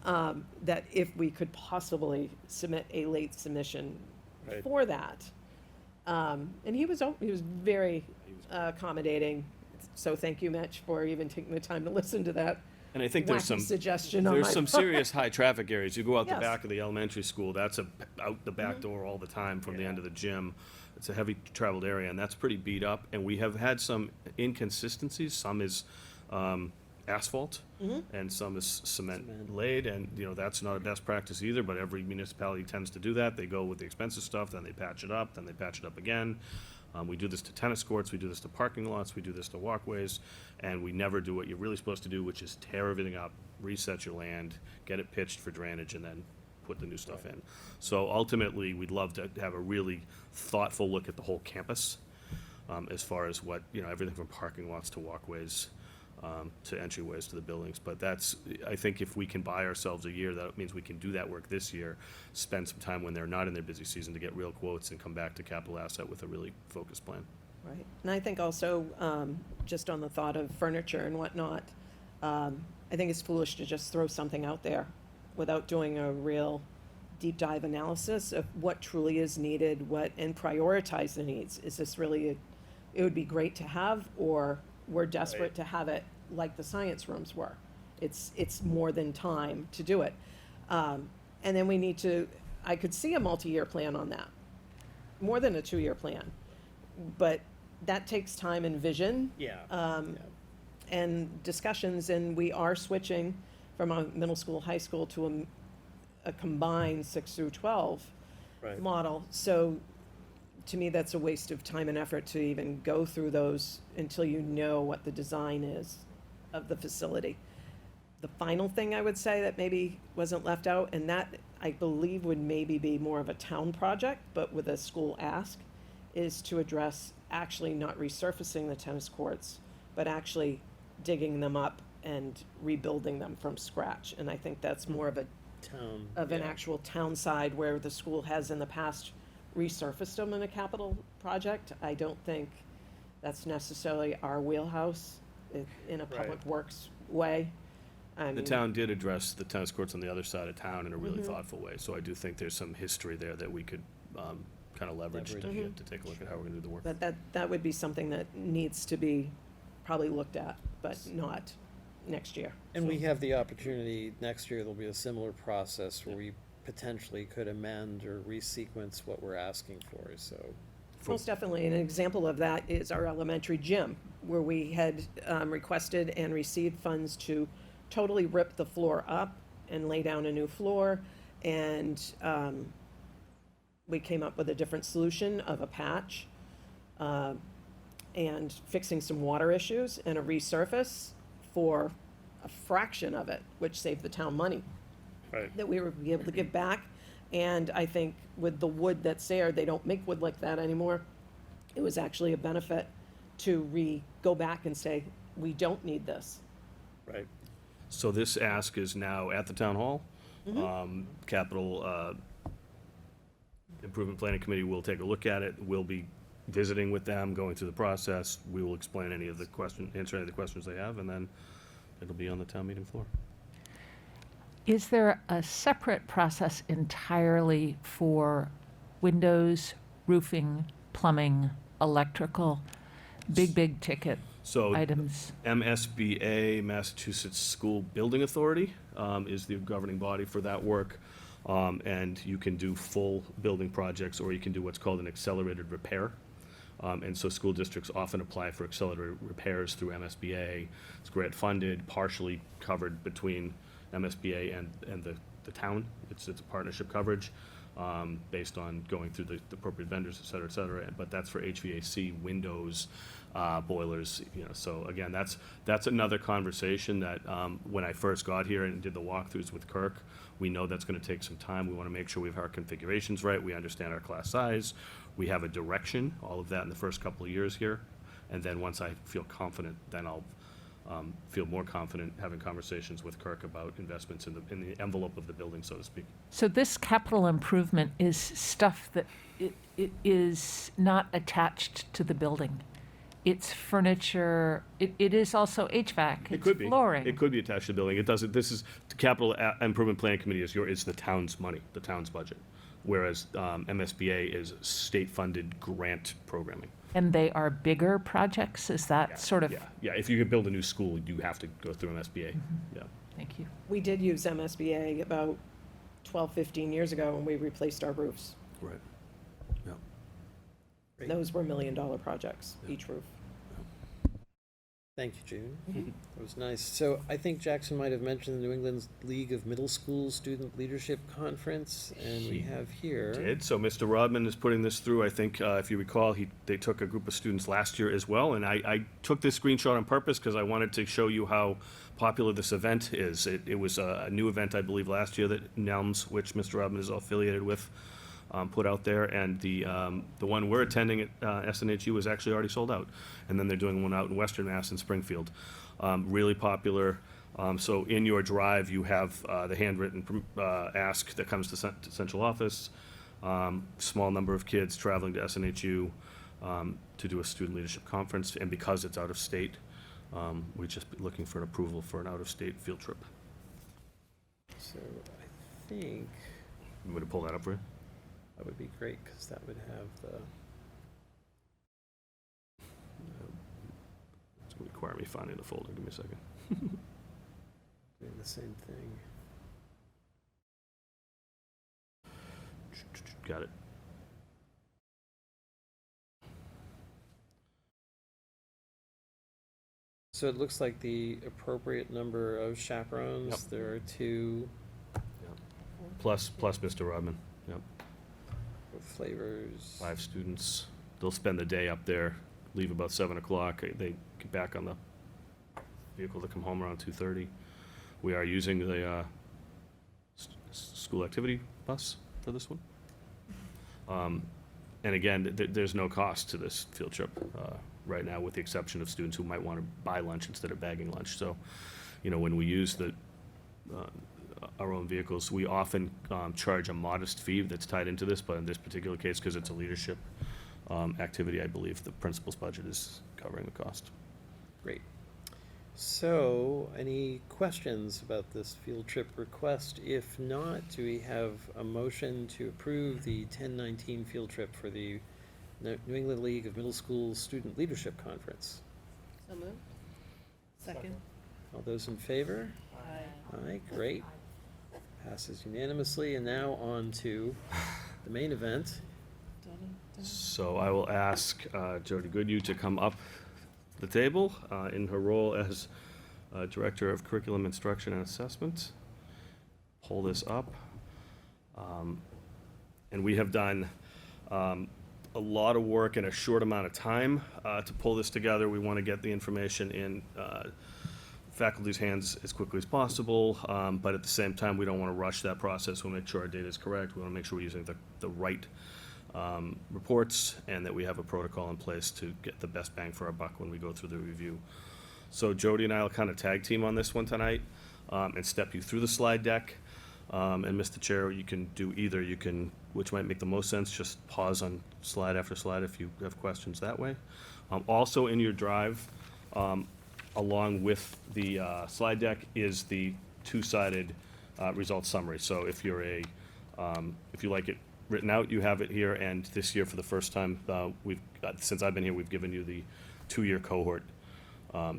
that if we could possibly submit a late submission Right. for that. And he was very accommodating, so thank you, Mitch, for even taking the time to listen to that And I think there's wacky some, suggestion on there's my some part. serious high traffic areas. You go out the Yes. back of the elementary school, that's out the back door all the time from the Yeah. end of the gym. it's a heavy traveled area, and that's pretty beat up. And we have had some inconsistencies. Some is asphalt, and some is cement laid, and, you know, that's not a best practice either, but every municipality tends to do that. They go with the expensive stuff, then they patch it up, then they patch it up again. We do this to tennis courts, we do this to parking lots, we do this to walkways, and we never do what you're really supposed to do, which is tear everything up, reset your land, get it pitched for drainage, and then put the new stuff in. So ultimately, we'd love to have a really thoughtful look at the whole campus, as far as what, you know, everything from parking lots to walkways, to entryways to the buildings. But that's, I think if we can buy ourselves a year, that means we can do that work this year, spend some time when they're not in their busy season to get real quotes and come back to capital asset with a really focused plan. Right. And I think also, just on the thought of furniture and whatnot, I think it's foolish to just throw something out there without doing a real deep dive analysis of what truly is needed, and prioritize the needs. Is this really, it would be great to have, or we're desperate to have it like the science rooms were? It's more than time to do it. And then we need to, I could see a multi-year plan on that, more than a 2-year plan. But that takes time and vision. And discussions, and we are switching from a middle school, high school to a combined 6 through 12 Right. model. So to me, that's a waste of time and effort to even go through those until you know what the design is of the facility. The final thing I would say that maybe wasn't left out, and that I believe would maybe be more of a town project, but with a school ask, is to address actually not resurfacing the tennis courts, but actually digging them up and rebuilding them from scratch. And I think that's more of an actual town side, where the school has in the past resurfaced them in a capital project. I don't think that's necessarily our wheelhouse in a public works way. I The mean, town did address the tennis courts on the other side of town in a really thoughtful way, so I do think there's some history there that we could kind of leverage to take a look at how we're gonna do the work. But that would be something that needs to be probably looked at, but not next year. And we have the opportunity, next year, there'll be a similar process where we potentially could amend or resequence what we're asking for, so. Most definitely. An example of that is our elementary gym, where we had requested and received funds to totally rip the floor up and lay down a new floor. And we came up with a different solution of a patch and fixing some water issues and a resurface for a fraction of it, which saved the town money that we were able to give back. And I think with the wood that's there, they don't make wood like that anymore. It was actually a benefit to go back and say, we don't need this. Right. So this ask is now at the town hall. Capital Improvement Planning Committee will take a look at it. We'll be visiting with them, going through the process. We will explain answer any of the questions they have, and then it'll be on the town meeting floor. Is there a separate process entirely for windows, roofing, plumbing, electrical, big ticket So items? MSBA, Massachusetts School Building Authority, is the governing body for that work. And you can do full building projects, or you can do what's called an accelerated repair. And so school districts often apply for accelerated repairs through MSBA. It's grant funded, partially covered between MSBA and the town. It's a partnership coverage, based on going through the appropriate vendors, et cetera, but that's for HVAC, windows, boilers, you know. So again, that's another conversation that, when I first got here and did the walkthroughs with Kirk, we know that's gonna take some time. We wanna make sure we have our configurations right, we understand our class size, we have a direction, all of that in the first couple of years here. And then once I feel confident, then I'll feel more confident having conversations with Kirk about investments in the envelope of the building, so to speak. So this capital improvement is stuff that it is not attached to the building. It's furniture, it is also HVAC, It could it's be. flooring. It could be attached to the building. It doesn't, the Capital Improvement Planning Committee is the town's money, the town's budget. Whereas MSBA is state-funded grant programming. And they are bigger projects, is that Yeah, sort of? Yeah, if you could build a new school, you have to go through MSBA, yeah. Thank you. We did use MSBA about 12, 15 years ago when we replaced our roofs. Right. Yeah. Great. Those were $1 million projects, each roof. Thank you, June. That was nice. So I think Jackson might have mentioned the New England League of Middle School Student Leadership Conference, and we have here. Did. So Mr. Rodman is putting this through. I think, if you recall, they took a group of students last year as well. And I took this screenshot on purpose because I wanted to show you how popular this event is. It was a new event, I believe, last year that NELMS, which Mr. Rodman is affiliated with, put out there. And the one we're attending at SNHU is actually already sold out. And then they're doing one out in Western Mass in Springfield. Really popular. So in your drive, you have the handwritten ask that comes to central office. Small number of kids traveling to SNHU to do a student leadership conference, and because it's out of state, we're just looking for an approval for an out-of-state field trip. So I think You want me to pull that up for you? that would be great, because that would have the, It's going to require me finding the folder. Give me a second. doing the same thing. Got it. So it looks like the appropriate number of chaperones, Yep. there are 2 Plus Mr. Rodman. Yep. flavors. 5 students. They'll spend the day up there, leave about 7 o'clock. They get back on the vehicle to come home around 2:30. We are using the school activity bus for this one. And again, there's no cost to this field trip right now, with the exception of students who might want to buy lunch instead of bagging lunch. So, when we use our own vehicles, we often charge a modest fee that's tied into this, but in this particular case, because it's a leadership activity, I believe the principal's budget is covering the cost. Great. So, any questions about this field trip request? If not, do we have a motion to approve the 10-19 field trip for the New England League of Middle School Student Leadership Conference? So moved? Second. All those in favor? Aye, great. Passes unanimously, and now on to the main event. So I will ask Jody Goodyear to come up the table in her role as Director of Curriculum Instruction and Assessment. Pull this up. And we have done a lot of work in a short amount of time to pull this together. We want to get the information in faculty's hands as quickly as possible, but at the same time, we don't want to rush that process. We'll make sure our data is correct. We want to make sure we're using the right reports, and that we have a protocol in place to get the best bang for our buck when we go through the review. So Jody and I will kind of tag team on this one tonight and step you through the slide deck. And Mr. Chair, you can do either. You can, which might make the most sense, just pause on slide after slide if you have questions that way. Also in your drive, along with the slide deck, is the two-sided results summary. So if you're if you like it written out, you have it here. And this year, for the first time, since I've been here, we've given you the 2-year cohort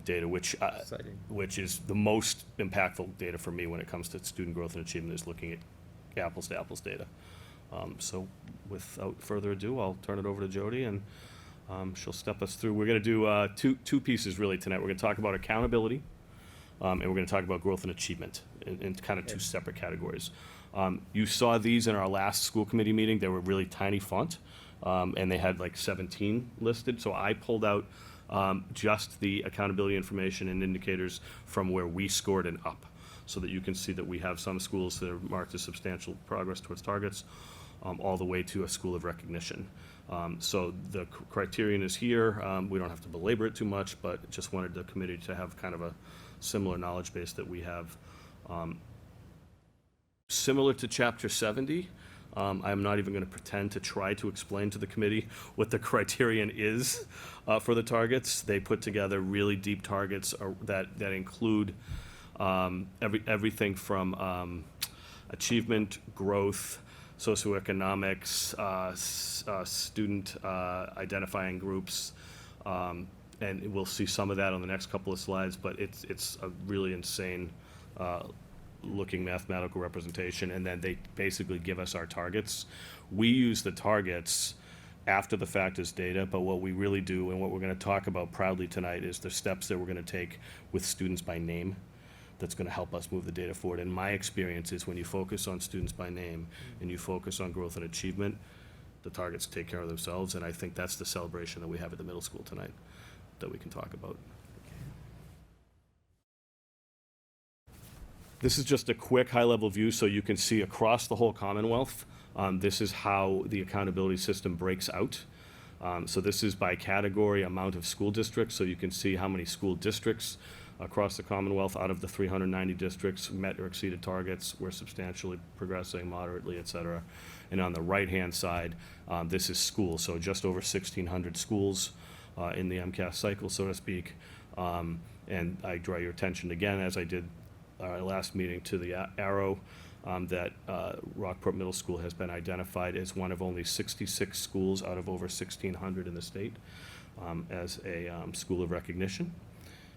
data, Exciting. which is the most impactful data for me when it comes to student growth and achievement, is looking at apples to apples data. So without further ado, I'll turn it over to Jody, and she'll step us through. We're going to do two pieces really tonight. We're going to talk about accountability, and we're going to talk about growth and achievement in kind of two separate categories. You saw these in our last school committee meeting. They were really tiny font, and they had like 17 listed. So I pulled out just the accountability information and indicators from where we scored and up, so that you can see that we have some schools that are marked as substantial progress towards targets, all the way to a school of recognition. So the criterion is here. We don't have to belabor it too much, but just wanted the committee to have kind of a similar knowledge base that we have. Similar to Chapter 70, I'm not even going to pretend to try to explain to the committee what the criterion is for the targets. They put together really deep targets that include everything from achievement, growth, socioeconomics, student identifying groups, and we'll see some of that on the next couple of slides, but it's a really insane looking mathematical representation, and then they basically give us our targets. We use the targets after the fact as data, but what we really do and what we're gonna talk about proudly tonight is the steps that we're gonna take with students by name that's gonna help us move the data forward. And my experience is when you focus on students by name and you focus on growth and achievement, the targets take care of themselves, and I think that's the celebration that we have at the middle school tonight that we can talk about. This is just a quick high-level view so you can see across the whole Commonwealth. This is how the accountability system breaks out. So this is by category, amount of school districts, so you can see how many school districts across the Commonwealth out of the 390 districts met or exceeded targets. We're substantially progressing, moderately, et cetera. And on the right-hand side, this is schools, so just over 1,600 schools in the MCAS cycle, so to speak. And I draw your attention again, as I did our last meeting, to the arrow that Rockport Middle School has been identified as one of only 66 schools out of over 1,600 in the state as a school of recognition.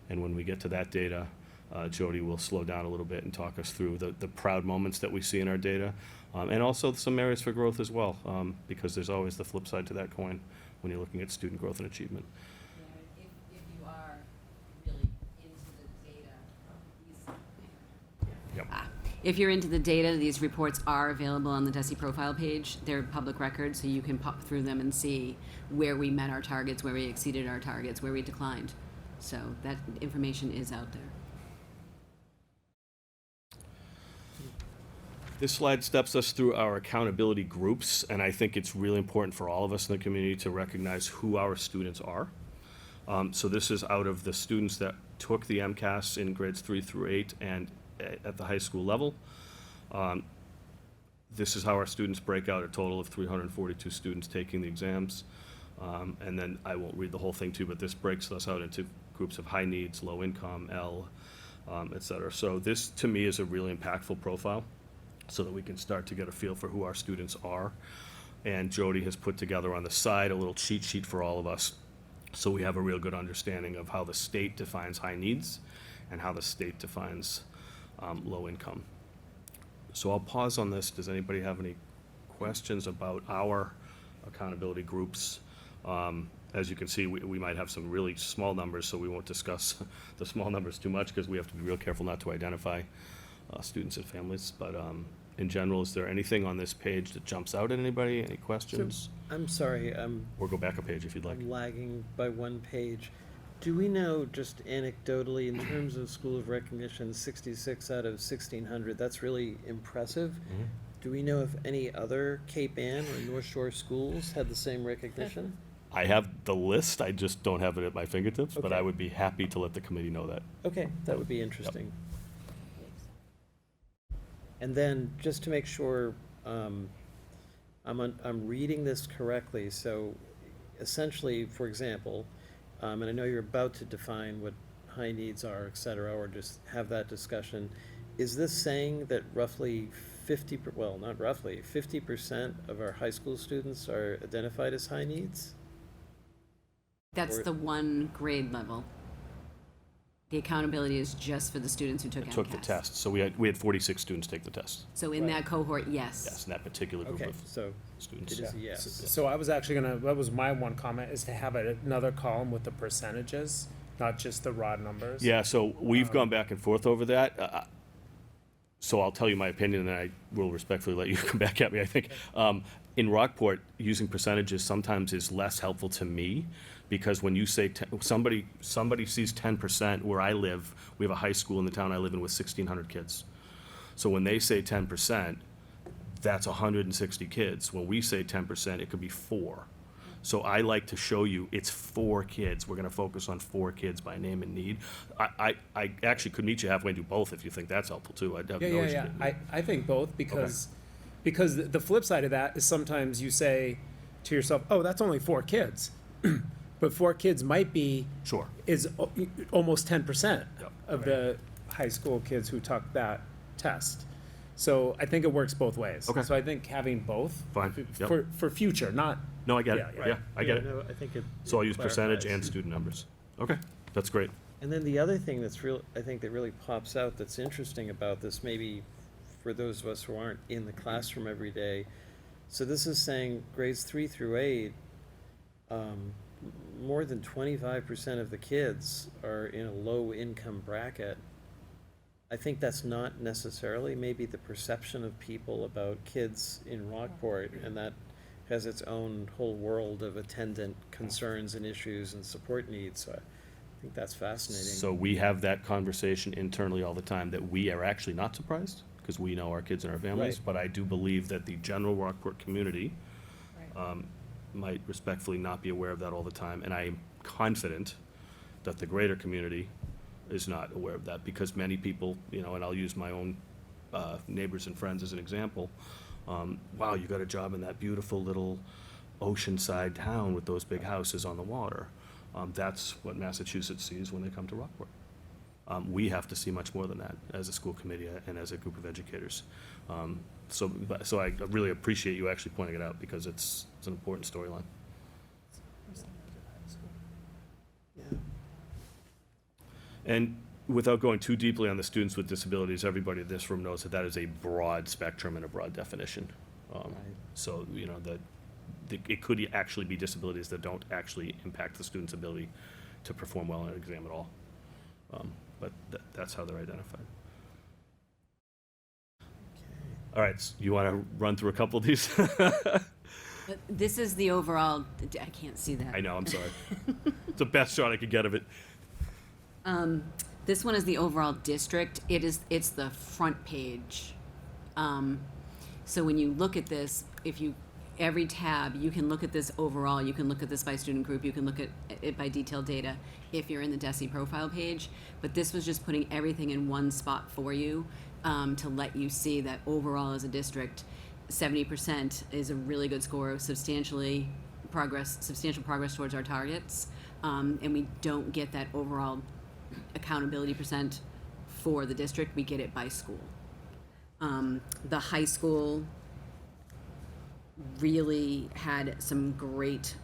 And when we get to that data, Jody will slow down a little bit and talk us through the proud moments that we see in our data, and also some areas for growth as well, because there's always the flip side to that coin when you're looking at student growth and achievement. Yeah, if you are really into the data, Yep. if you're into the data, these reports are available on the DESI profile page. They're public records, so you can pop through them and see where we met our targets, where we exceeded our targets, where we declined. So that information is out there. This slide steps us through our accountability groups, and I think it's really important for all of us in the community to recognize who our students are. So this is out of the students that took the MCAS in grades 3 through 8 and at the high school level. This is how our students break out, a total of 342 students taking the exams. And then I won't read the whole thing too, but this breaks us out into groups of high needs, low income, L, et cetera. So this, to me, is a really impactful profile so that we can start to get a feel for who our students are. And Jody has put together on the side a little cheat sheet for all of us, so we have a real good understanding of how the state defines high needs and how the state defines low income. So I'll pause on this. Does anybody have any questions about our accountability groups? As you can see, we might have some really small numbers, so we won't discuss the small numbers too much because we have to be real careful not to identify students and families. But in general, is there anything on this page that jumps out at anybody? Any questions? I'm sorry, Or go back a page if you'd like. I'm lagging by one page. Do we know, just anecdotally, in terms of School of Recognition, 66 out of 1,600, that's really impressive. Mm-hmm. Do we know if any other Cape Ann or North Shore schools had the same recognition? I have the list, I just don't have it at my fingertips, but I Okay. would be happy to let the committee know that. Okay, that would be interesting. And then, just to make sure I'm reading this correctly, so essentially, for example, and I know you're about to define what high needs are, et cetera, or just have that discussion, is this saying that roughly 50% of our high school students are identified as high needs? That's Or- the one grade level. The accountability is just for the students who took MCAS. Took the test, so we had 46 students take the test. So in Right. that cohort, yes. Yes, in that particular group Okay, of so students. it is a yes. So I was actually that was my one comment, is to have another column with the percentages, not just the raw numbers. Yeah, so we've gone back and forth over that. So I'll tell you my opinion, and then I will respectfully let you come back at me, I think. In Rockport, using percentages sometimes is less helpful to me, because when you say, somebody sees 10%, where I live, we have a high school in the town I live in with 1,600 kids. So when they say 10%, that's 160 kids. When we say 10%, it could be 4. So I like to show you it's 4 kids. We're gonna focus on 4 kids by name and need. I actually could meet you halfway and do both if you think that's helpful too. I'd have no issue. I think both, because the flip side of that is sometimes you say to yourself, oh, that's only 4 kids. But 4 kids might be, Sure. is almost 10% Yep. of the high school kids who took that test. So I think it works both ways. Okay. So I think having both. Fine. Yep. For future, not, No, I get Yeah, it. yeah. Yeah, I get it. No, I think it. So I'll use percentage clarifies. and student numbers. Okay, that's great. And then the other thing that's I think that really pops out that's interesting about this, maybe for those of us who aren't in the classroom every day. So this is saying grades 3 through 8 more than 25% of the kids are in a low-income bracket. I think that's not necessarily maybe the perception of people about kids in Rockport, and that has its own whole world of attendant concerns and issues and support needs. So I think that's fascinating. So we have that conversation internally all the time, that we are actually not surprised, because we know our kids and our families, Right. but I do believe that the general Rockport community might respectfully not be aware of that all the time, and I'm confident that the greater community is not aware of that, because many people, you know, and I'll use my own neighbors and friends as an example. Wow, you got a job in that beautiful little oceanside town with those big houses on the water. That's what Massachusetts sees when they come to Rockport. We have to see much more than that as a school committee and as a group of educators. So I really appreciate you actually pointing it out, because it's an important storyline. Yeah. And without going too deeply on the students with disabilities, everybody in this room knows that that is a broad spectrum and a broad definition. Right. So, you know, it could actually be disabilities that don't actually impact the student's ability to perform well in an exam at all. But that's how they're identified. All right, so you want to run through a couple of these? But this is the overall, I can't see that. I know, I'm sorry. It's the best shot I could get of it. This one is the overall district. It's the front page. So when you look at this, every tab, you can look at this overall, you can look at this by student group, you can look at it by detailed data if you're in the DESI profile page. But this was just putting everything in one spot for you, to let you see that overall as a district, 70% is a really good score, substantial progress towards our targets. And we don't get that overall accountability percent for the district, we get it by school. The high school really had some great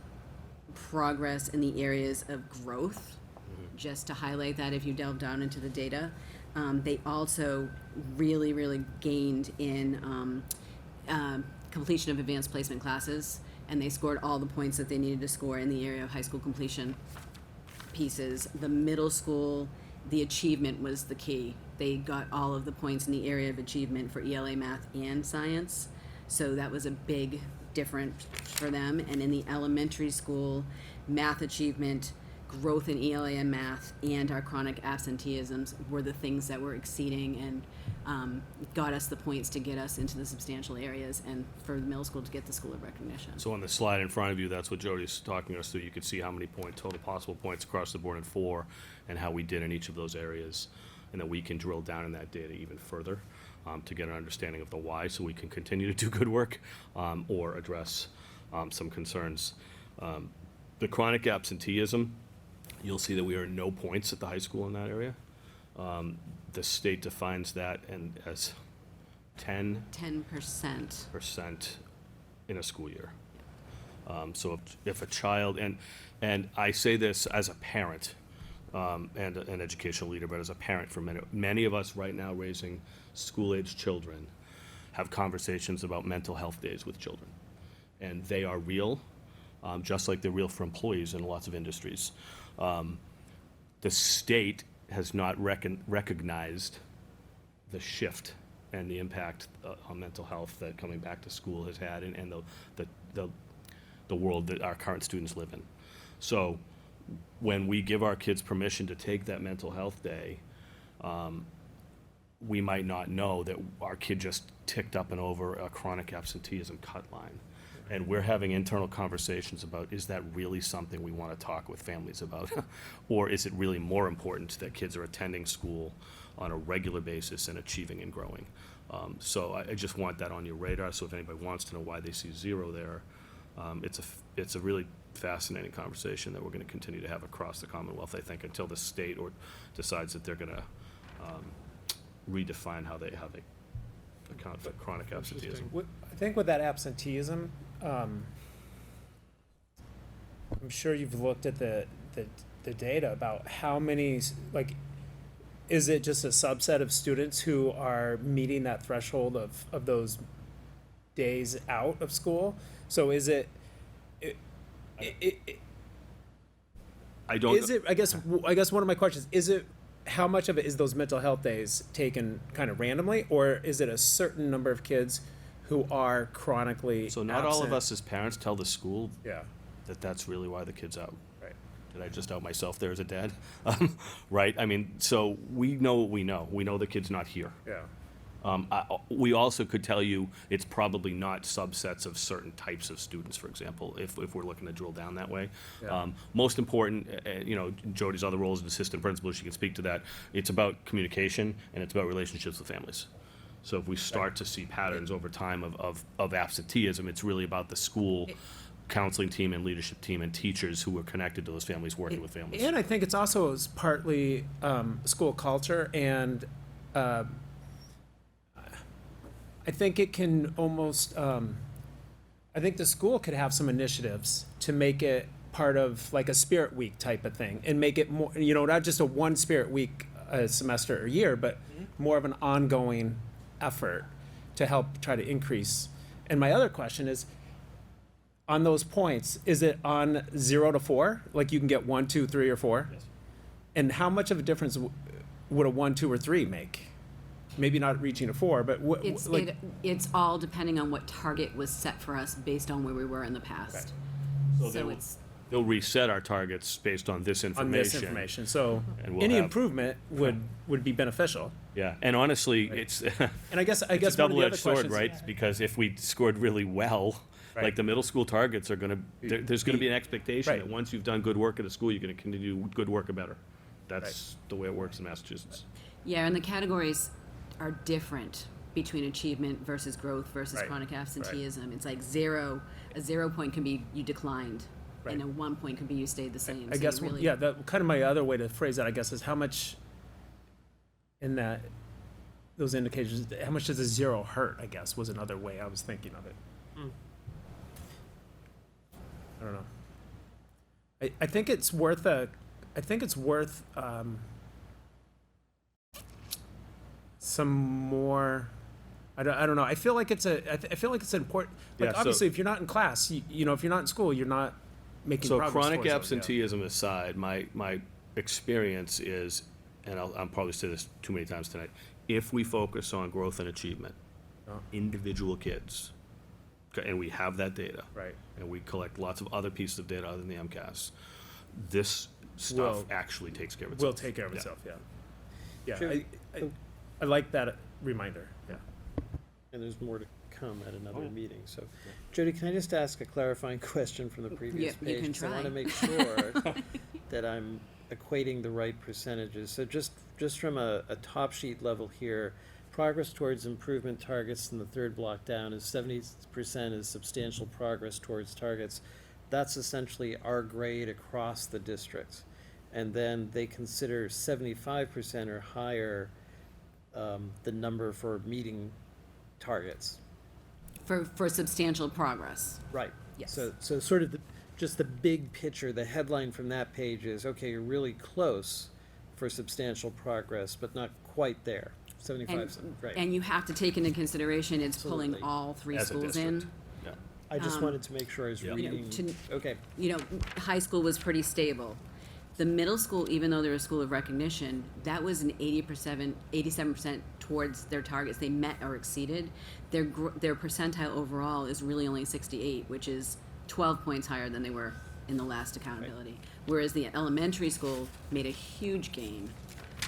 progress in the areas of growth. Just to highlight that, if you delve down into the data, they also really gained in completion of advanced placement classes, and they scored all the points that they needed to score in the area of high school completion pieces. The middle school, the achievement was the key. They got all of the points in the area of achievement for ELA, math, and science. So that was a big difference for them. And in the elementary school, math achievement, growth in ELA and math, and our chronic absenteeisms were the things that were exceeding and got us the points to get us into the substantial areas, and for the middle school to get the School of Recognition. So on the slide in front of you, that's what Jody's talking us through. You can see how many total possible points across the board in 4, and how we did in each of those areas. And then we can drill down in that data even further to get an understanding of the why, so we can continue to do good work or address some concerns. The chronic absenteeism, you'll see that we earn no points at the high school in that area. The state defines that as 10% 10%. in a school year. So if a child, and I say this as a parent and an educational leader, but as a parent for many of us right now raising school-age children have conversations about mental health days with children. And they are real, just like they're real for employees in lots of industries. The state has not recognized the shift and the impact on mental health that coming back to school has had, and the world that our current students live in. So when we give our kids permission to take that mental health day, we might not know that our kid just ticked up and over a chronic absenteeism cut line. And we're having internal conversations about, is that really something we want to talk with families about? Or is it really more important that kids are attending school on a regular basis and achieving and growing? So I just want that on your radar, so if anybody wants to know why they see 0 there, it's a really fascinating conversation that we're going to continue to have across the Commonwealth, I think, until the state decides that they're going to redefine how they account for chronic absenteeism. I think with that absenteeism, I'm sure you've looked at the data about how many, like, is it just a subset of students who are meeting that threshold of those days out of school? So is it I don't. Is it, I guess one of my questions, is it, how much of it is those mental health days taken kind of randomly? Or is it a certain number of kids who are chronically So not all of absent? us as parents tell the school Yeah, that that's really why the kid's out. right. Did I just out myself there as a dad? Right? I mean, so we know what we know. We know the kid's not here. Yeah. We also could tell you it's probably not subsets of certain types of students, for example, if we're looking to drill down that way. Yeah. Most important, Jody's other role as an assistant principal, she can speak to that. It's about communication and it's about relationships with families. So if we start to see patterns over time of absenteeism, it's really about the school counseling team and leadership team and teachers who are connected to those families, working with families. And I think it's also is partly school culture, and I think it can almost, I think the school could have some initiatives to make it part of like a spirit week type of thing, and make it more, not just a one spirit week a semester or year, but more of an ongoing effort to help try to increase. And my other question is, on those points, is it on 0 to 4? Like you can get 1, 2, 3, or 4? Yes. And how much of a difference would a 1, 2, or 3 make? Maybe not reaching a 4, but It's all depending on what target was set for us based on where we were in the past. So it's, They'll reset our targets based on this information. on this information. So And we'll any have- improvement would be beneficial. Yeah, and honestly, it's, And I guess it's a one of the other double-edged sword, questions, right? Because if we scored really well, Right. like the middle school targets are gonna, there's gonna be an expectation Right. that once you've done good work at a school, you're gonna continue to do good work or better. That's the way it works in Massachusetts. yeah, and the categories are different between achievement versus growth versus Right, chronic absenteeism. It's like a 0 point can be you declined, and Right. a 1 point could be you stayed the same. I So guess, you really, yeah, that kind of my other way to phrase that, I guess, is how much in those indicators, how much does a 0 hurt, I guess, was another way I was thinking of it. I don't know. I think it's worth some more, I don't know. I feel like it's important, like, Yeah, so- obviously, if you're not in class, if you're not in school, you're not making So progress chronic towards those, yeah. absenteeism aside, my experience is, and I'll probably say this too many times tonight, if we focus on growth and achievement, individual kids, okay, and we have that data. Right. And we collect lots of other pieces of data other than the MCAS, this stuff actually takes care of itself. Will take care of Yeah. itself, yeah. Yeah, Sure. I like that reminder, yeah. And there's more to come at another meeting, so. Jody, can I just ask a clarifying question from the previous you page? can 'Cause I want to try. make sure that I'm equating the right percentages. So just from a top sheet level here, progress towards improvement targets in the third block down is 70% is substantial progress towards targets. That's essentially our grade across the district. And then they consider 75% or higher the number for meeting targets. for substantial progress. Right. Yes. So sort of just the big picture, the headline from that page is, okay, you're really close for substantial progress, but not quite there. 75, right. And you have to take into consideration, it's pulling Absolutely. all 3 As a schools in. district. Yeah. I just wanted to make sure I was Yeah. reading, okay. High school was pretty stable. The middle school, even though they're a school of recognition, that was an 87% towards their targets. They met or exceeded. Their percentile overall is really only 68, which is 12 points higher than they were in the last accountability. Whereas the elementary school made a huge gain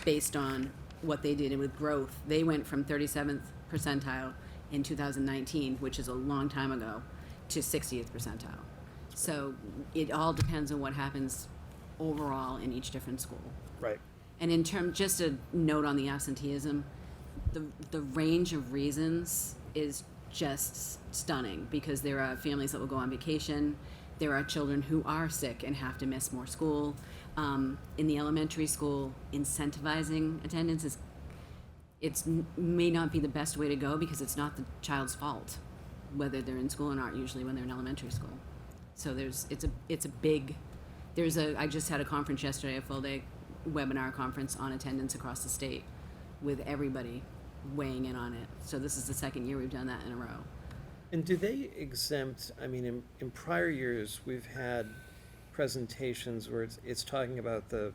based on what they did with growth. They went from 37th percentile in 2019, which is a long time ago, to 60th percentile. So it all depends on what happens overall in each different school. Right. And in just a note on the absenteeism, the range of reasons is just stunning, because there are families that will go on vacation, there are children who are sick and have to miss more school. In the elementary school, incentivizing attendance may not be the best way to go, because it's not the child's fault whether they're in school or not, usually when they're in elementary school. So I just had a conference yesterday, a full day webinar conference on attendance across the state, with everybody weighing in on it. So this is the second year we've done that in a row. And do they exempt, I mean, in prior years, we've had presentations where it's talking about the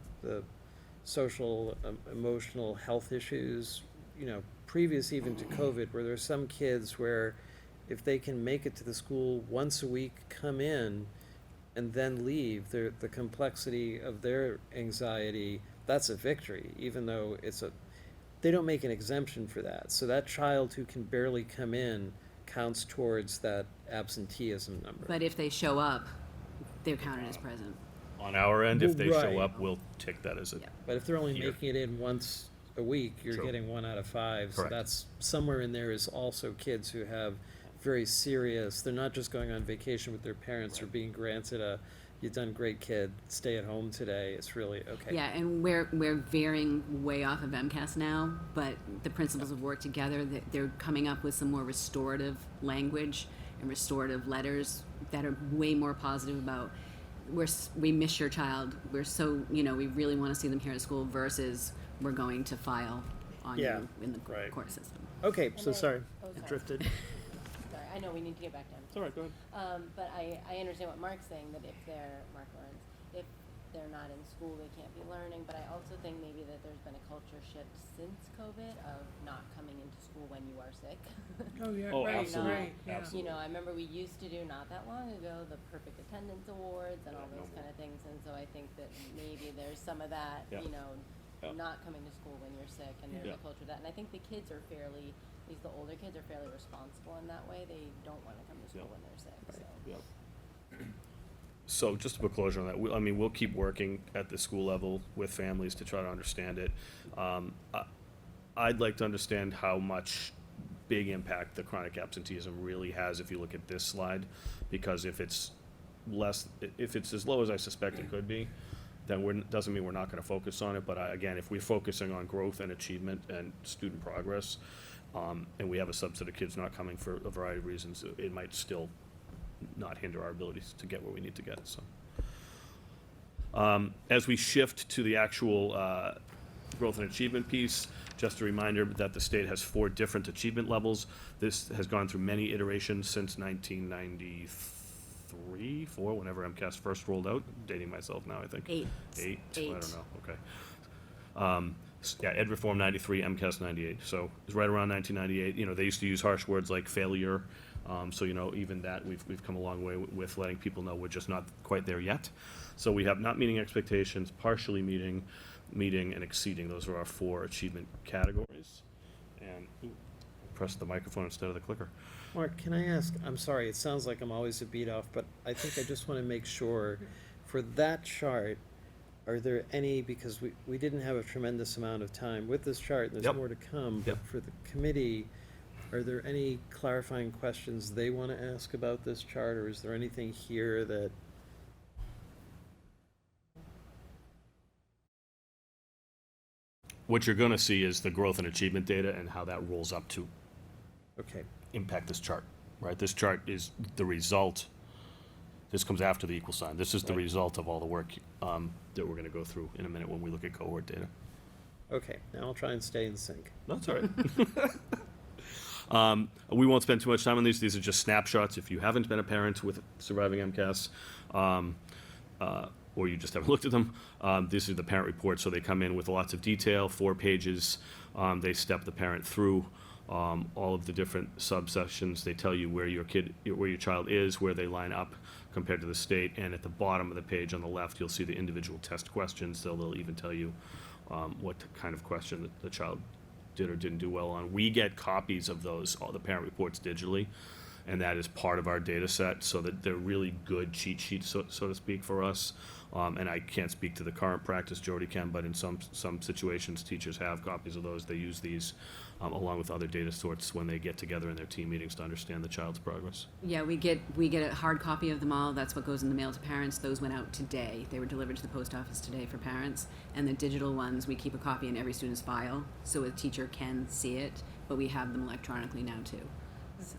social, emotional health issues, you know, previous even to COVID, where there's some kids where if they can make it to the school once a week, come in, and then leave, the complexity of their anxiety, that's a victory, even though they don't make an exemption for that. So that child who can barely come in counts towards that absenteeism number. But if they show up, they're counted as present. On our end, if they show Right. up, we'll take that as a, Yep. But if they're only Here. making it in once a week, you're True. getting 1 out of 5. So Correct. that's, somewhere in there is also kids who have very serious, they're not just going on vacation with their parents or being granted you've done great, kid, stay at home today. It's really, okay. Yeah, and we're veering way off of MCAS now, but the principals have worked together. They're coming up with some more restorative language and restorative letters that are way more positive about we miss your child. We're so, we really want to see them here at school versus we're going to file on Yeah, you in the right. court system. Okay, And so I- sorry, oh, I sorry. drifted. Sorry, I know we need to get back down. it's all right, go ahead. But I understand what Mark's saying, that if they're, Mark Lawrence, if they're not in school, they can't be learning, but I also think maybe that there's been a culture shift since COVID of not coming into school when you are sick. Oh, yeah, Oh, right, absolutely, right, yeah. absolutely. You know, I remember we used to do not that long ago, the perfect attendance awards and all Yeah, those no kind of things, and so I think that maybe there's some of that, Yeah. Yeah. not coming to school when you're sick, and there's Yeah. a culture of that, and I think the kids are fairly, at least the older kids are fairly responsible in that way, they don't wanna come to school Yeah. when they're sick, so. Yep. So just to put closure on that, we'll keep working at the school level with families to try to understand it. I'd like to understand how much big impact the chronic absenteeism really has if you look at this slide, because if it's as low as I suspect it could be, then doesn't mean we're not gonna focus on it, but again, if we're focusing on growth and achievement and student progress, and we have a subset of kids not coming for a variety of reasons, it might still not hinder our abilities to get where we need to get, so. As we shift to the actual growth and achievement piece, just a reminder that the state has 4 different achievement levels. This has gone through many iterations since 1993, 4, whenever MCAS first rolled out, dating myself now, I think. 8. 8, I don't know, okay. Yeah, Ed Reform 93, MCAS 98, so it's right around 1998. They used to use harsh words like failure, so even that, we've come a long way with letting people know we're just not quite there yet. So we have not meeting expectations, partially meeting, and exceeding. Those are our 4 achievement categories. And, press the microphone instead of the clicker. Mark, can I ask, I'm sorry, it sounds like I'm always a beat off, but I think I just want to make sure, for that chart, are there any, because we didn't have a tremendous amount of time with this chart, and Yep. there's more to come, but Yep. for the committee, are there any clarifying questions they want to ask about this chart, or is there anything here that? What you're gonna see is the growth and achievement data and how that rolls up to Okay, impact this chart, right? This chart is the result, this comes after the equal sign. This is the Right. result of all the work that we're gonna go through in a minute when we look at cohort data. okay, now I'll try and stay in sync. No, that's all right. We won't spend too much time on these. These are just snapshots. If you haven't been a parent with surviving MCAS, or you just haven't looked at them, these are the parent reports. So they come in with lots of detail, 4 pages. They step the parent through all of the different subsections. They tell you where your child is, where they line up compared to the state. And at the bottom of the page on the left, you'll see the individual test questions. They'll even tell you what kind of question the child did or didn't do well on. We get copies of those, all the parent reports digitally, and that is part of our data set, so that they're really good cheat sheets, so to speak, for us. And I can't speak to the current practice, Jody can, but in some situations, teachers have copies of those. They use these along with other data sorts when they get together in their team meetings to understand the child's progress. Yeah, we get a hard copy of them all. That's what goes in the mail to parents. Those went out today. They were delivered to the post office today for parents. And the digital ones, we keep a copy in every student's file, so a teacher can see it, but we have them electronically now too. So.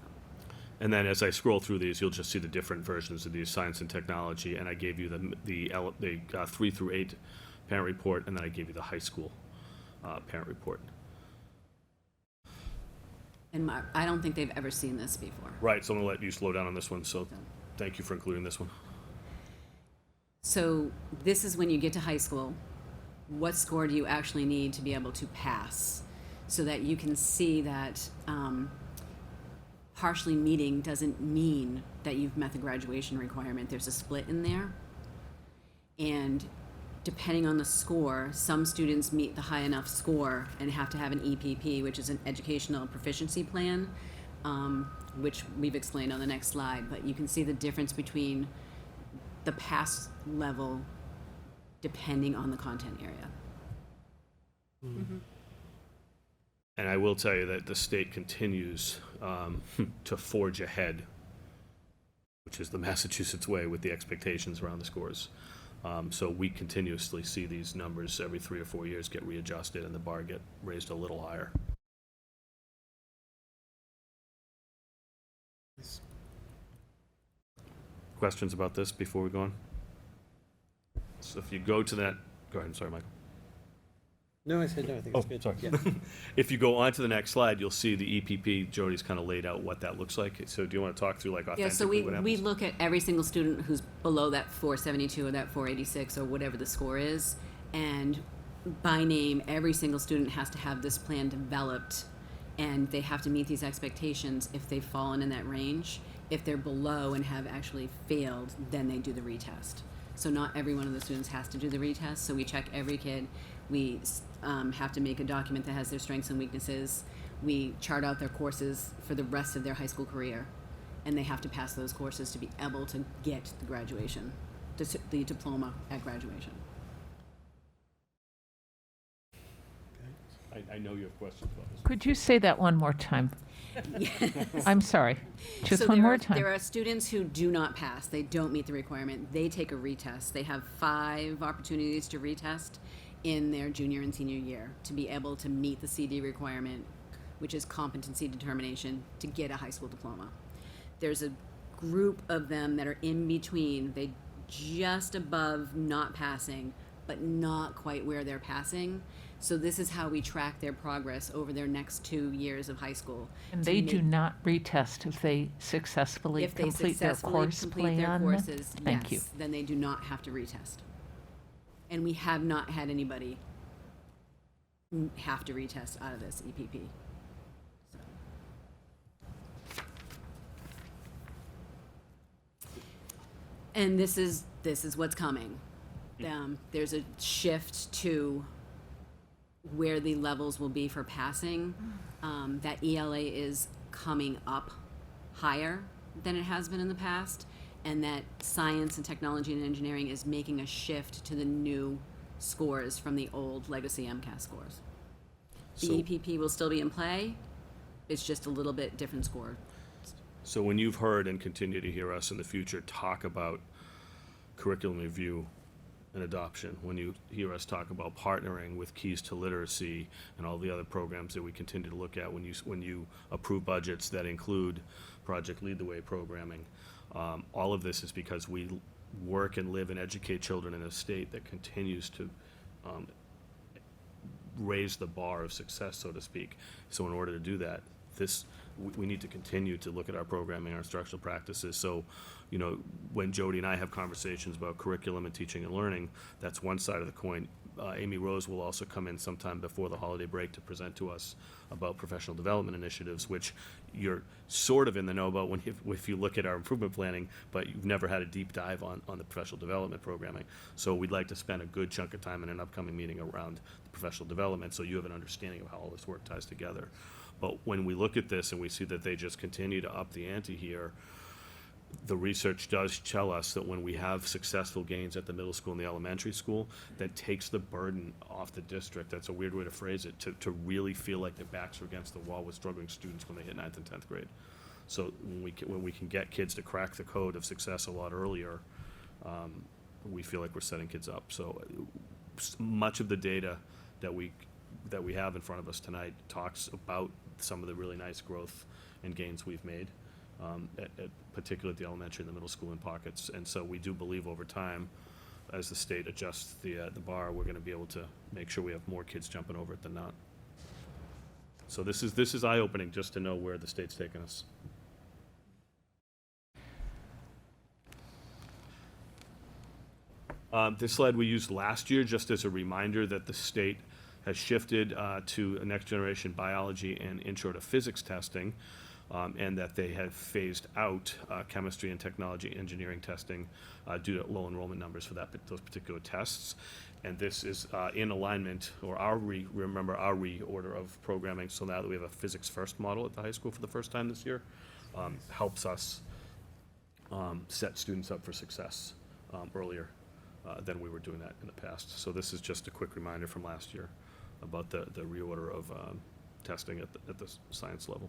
And then as I scroll through these, you'll just see the different versions of these, science and technology, and I gave you the 3 through 8 parent report, and then I gave you the high school parent report. And I don't think they've ever seen this before. Right, so I'm gonna let you slow down on this one, so thank you for including this one. So this is when you get to high school, what score do you actually need to be able to pass? So that you can see that partially meeting doesn't mean that you've met the graduation requirement. There's a split in there. And depending on the score, some students meet the high enough score and have to have an EPP, which is an educational proficiency plan, which we've explained on the next slide. But you can see the difference between the pass level depending on the content area. And I will tell you that the state continues to forge ahead, which is the Massachusetts way with the expectations around the scores. So we continuously see these numbers every 3 or 4 years get readjusted and the bar get raised a little higher. Questions about this before we go on? So if you go to that, go ahead, I'm sorry, Michael. No, I said no, I think it's good. Sorry. Yeah. If you go on to the next slide, you'll see the EPP. Jody's kind of laid out what that looks like. So do you want to talk through like Yeah, so authentically what happens? we look at every single student who's below that 472 or that 486 or whatever the score is, and by name, every single student has to have this plan developed, and they have to meet these expectations if they've fallen in that range. If they're below and have actually failed, then they do the retest. So not every one of the students has to do the retest, so we check every kid. We have to make a document that has their strengths and weaknesses. We chart out their courses for the rest of their high school career, and they have to pass those courses to be able to get the graduation, the diploma at graduation. I know you have questions about this. Could you say that one more time? I'm sorry. Just So one there more are- time. There are students who do not pass. They don't meet the requirement. They take a retest. They have 5 opportunities to retest in their junior and senior year to be able to meet the CD requirement, which is competency determination, to get a high school diploma. There's a group of them that are in between. They just above not passing, but not quite where they're passing. So this is how we track their progress over their next 2 years of high school. And to they do make- not retest if they successfully If they complete their successfully course complete their plan? courses, Thank you. yes, then they do not have to retest. And we have not had anybody have to retest out of this EPP. So. And this is what's coming. There's a shift to where the levels will be for passing. That ELA is coming up higher than it has been in the past, and that science and technology and engineering is making a shift to the new scores from the old legacy MCAS scores. The So- EPP will still be in play, it's just a little bit different score. So when you've heard and continue to hear us in the future talk about curriculum review and adoption, when you hear us talk about partnering with Keys to Literacy and all the other programs that we continue to look at, when you approve budgets that include Project Lead the Way programming, all of this is because we work and live and educate children in a state that continues to raise the bar of success, so to speak. So in order to do that, we need to continue to look at our programming, our instructional practices. So, you know, when Jody and I have conversations about curriculum and teaching and learning, that's one side of the coin. Amy Rose will also come in sometime before the holiday break to present to us about professional development initiatives, which you're sort of in the know about if you look at our improvement planning, but you've never had a deep dive on the professional development programming. So we'd like to spend a good chunk of time in an upcoming meeting around the professional development, so you have an understanding of how all this work ties together. But when we look at this and we see that they just continue to up the ante here, the research does tell us that when we have successful gains at the middle school and the elementary school, that takes the burden off the district. That's a weird way to phrase it, to really feel like their backs are against the wall with struggling students when they hit 9th and 10th grade. So when we can get kids to crack the code of success a lot earlier, we feel like we're setting kids up. So much of the data that we have in front of us tonight talks about some of the really nice growth and gains we've made, particularly at the elementary and the middle school in pockets. And so we do believe over time, as the state adjusts the bar, we're going to be able to make sure we have more kids jumping over it than not. So this is eye-opening just to know where the state's taking us. This slide we used last year just as a reminder that the state has shifted to a next generation biology and intro to physics testing, and that they have phased out chemistry and technology engineering testing due to low enrollment numbers for those particular tests. And this is in alignment, or our reorder of programming, so now that we have a physics first model at the high school for the first time this year, helps us set students up for success earlier than we were doing that in the past. So this is just a quick reminder from last year about the reorder of testing at the science level.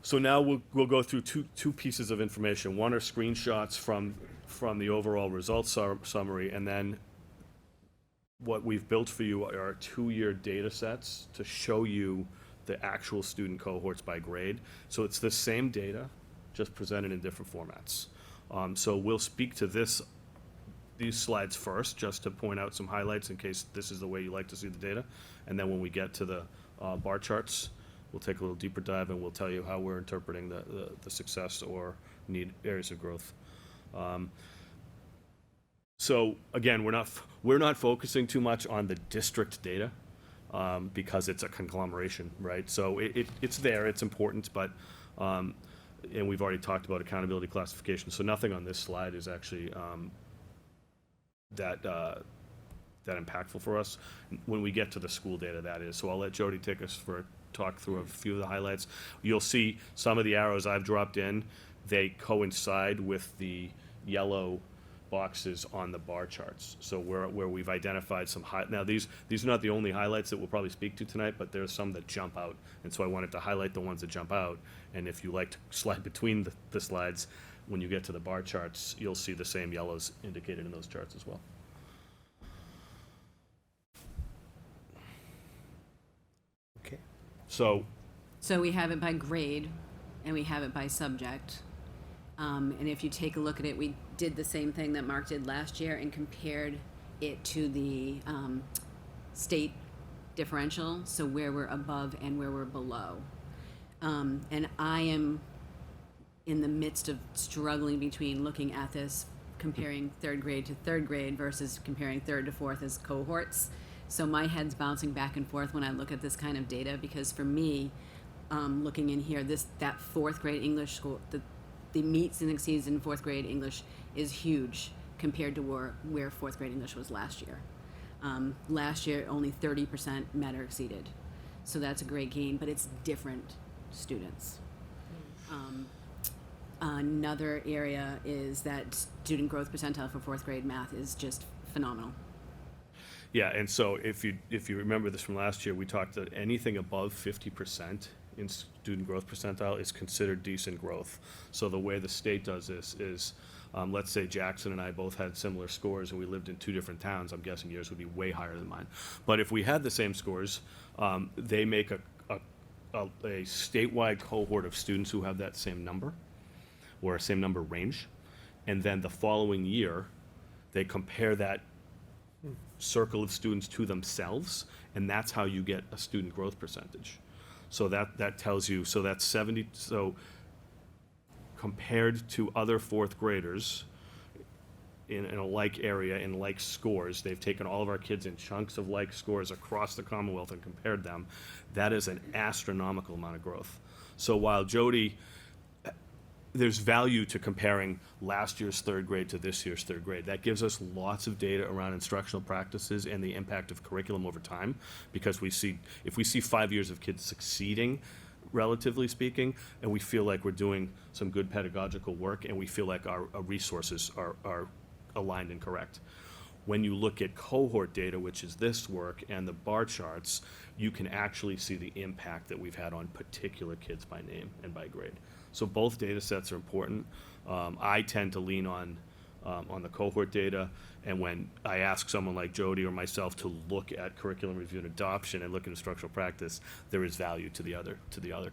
So now we'll go through two pieces of information. One are screenshots from the overall results summary, and then what we've built for you are 2-year data sets to show you the actual student cohorts by grade. So it's the same data, just presented in different formats. So we'll speak to these slides first, just to point out some highlights in case this is the way you like to see the data. And then when we get to the bar charts, we'll take a little deeper dive and we'll tell you how we're interpreting the success or need areas of growth. So again, we're not focusing too much on the district data because it's a conglomeration, right? So it's there, it's important, but and we've already talked about accountability classification. So nothing on this slide is actually that impactful for us. When we get to the school data, that is. So I'll let Jody take us for a talk through a few of the highlights. You'll see some of the arrows I've dropped in, they coincide with the yellow boxes on the bar charts. So where we've identified some now these are not the only highlights that we'll probably speak to tonight, but there's some that jump out. And so I wanted to highlight the ones that jump out. And if you like to slide between the slides, when you get to the bar charts, you'll see the same yellows indicated in those charts as well. Okay. So we have it by grade, and we have it by subject. And if you take a look at it, we did the same thing that Mark did last year and compared it to the state differential, so where we're above and where we're below. And I am in the midst of struggling between looking at this, comparing third grade to third grade versus comparing third to fourth as cohorts. So my head's bouncing back and forth when I look at this kind of data, because for me, looking in here, that fourth grade English school, the meets and exceeds in fourth grade English is huge compared to where fourth grade English was last year. Last year, only 30% met or exceeded. So that's a great gain, but it's different students. Another area is that student growth percentile for fourth grade math is just phenomenal. yeah, and so if you remember this from last year, we talked that anything above 50% in student growth percentile is considered decent growth. So the way the state does this is, let's say Jackson and I both had similar scores and we lived in 2 different towns. I'm guessing yours would be way higher than mine. But if we had the same scores, they make a statewide cohort of students who have that same number or same number range. And then the following year, they compare that circle of students to themselves, and that's how you get a student growth percentage. So that tells you, so that's 70, so compared to other fourth graders in a like area, in like scores, they've taken all of our kids in chunks of like scores across the Commonwealth and compared them. That is an astronomical amount of growth. So while Jody, there's value to comparing last year's third grade to this year's third grade. That gives us lots of data around instructional practices and the impact of curriculum over time, because if we see 5 years of kids succeeding, relatively speaking, and we feel like we're doing some good pedagogical work and we feel like our resources are aligned and correct. When you look at cohort data, which is this work, and the bar charts, you can actually see the impact that we've had on particular kids by name and by grade. So both data sets are important. I tend to lean on the cohort data, and when I ask someone like Jody or myself to look at curriculum review and adoption and look at instructional practice, there is value to the other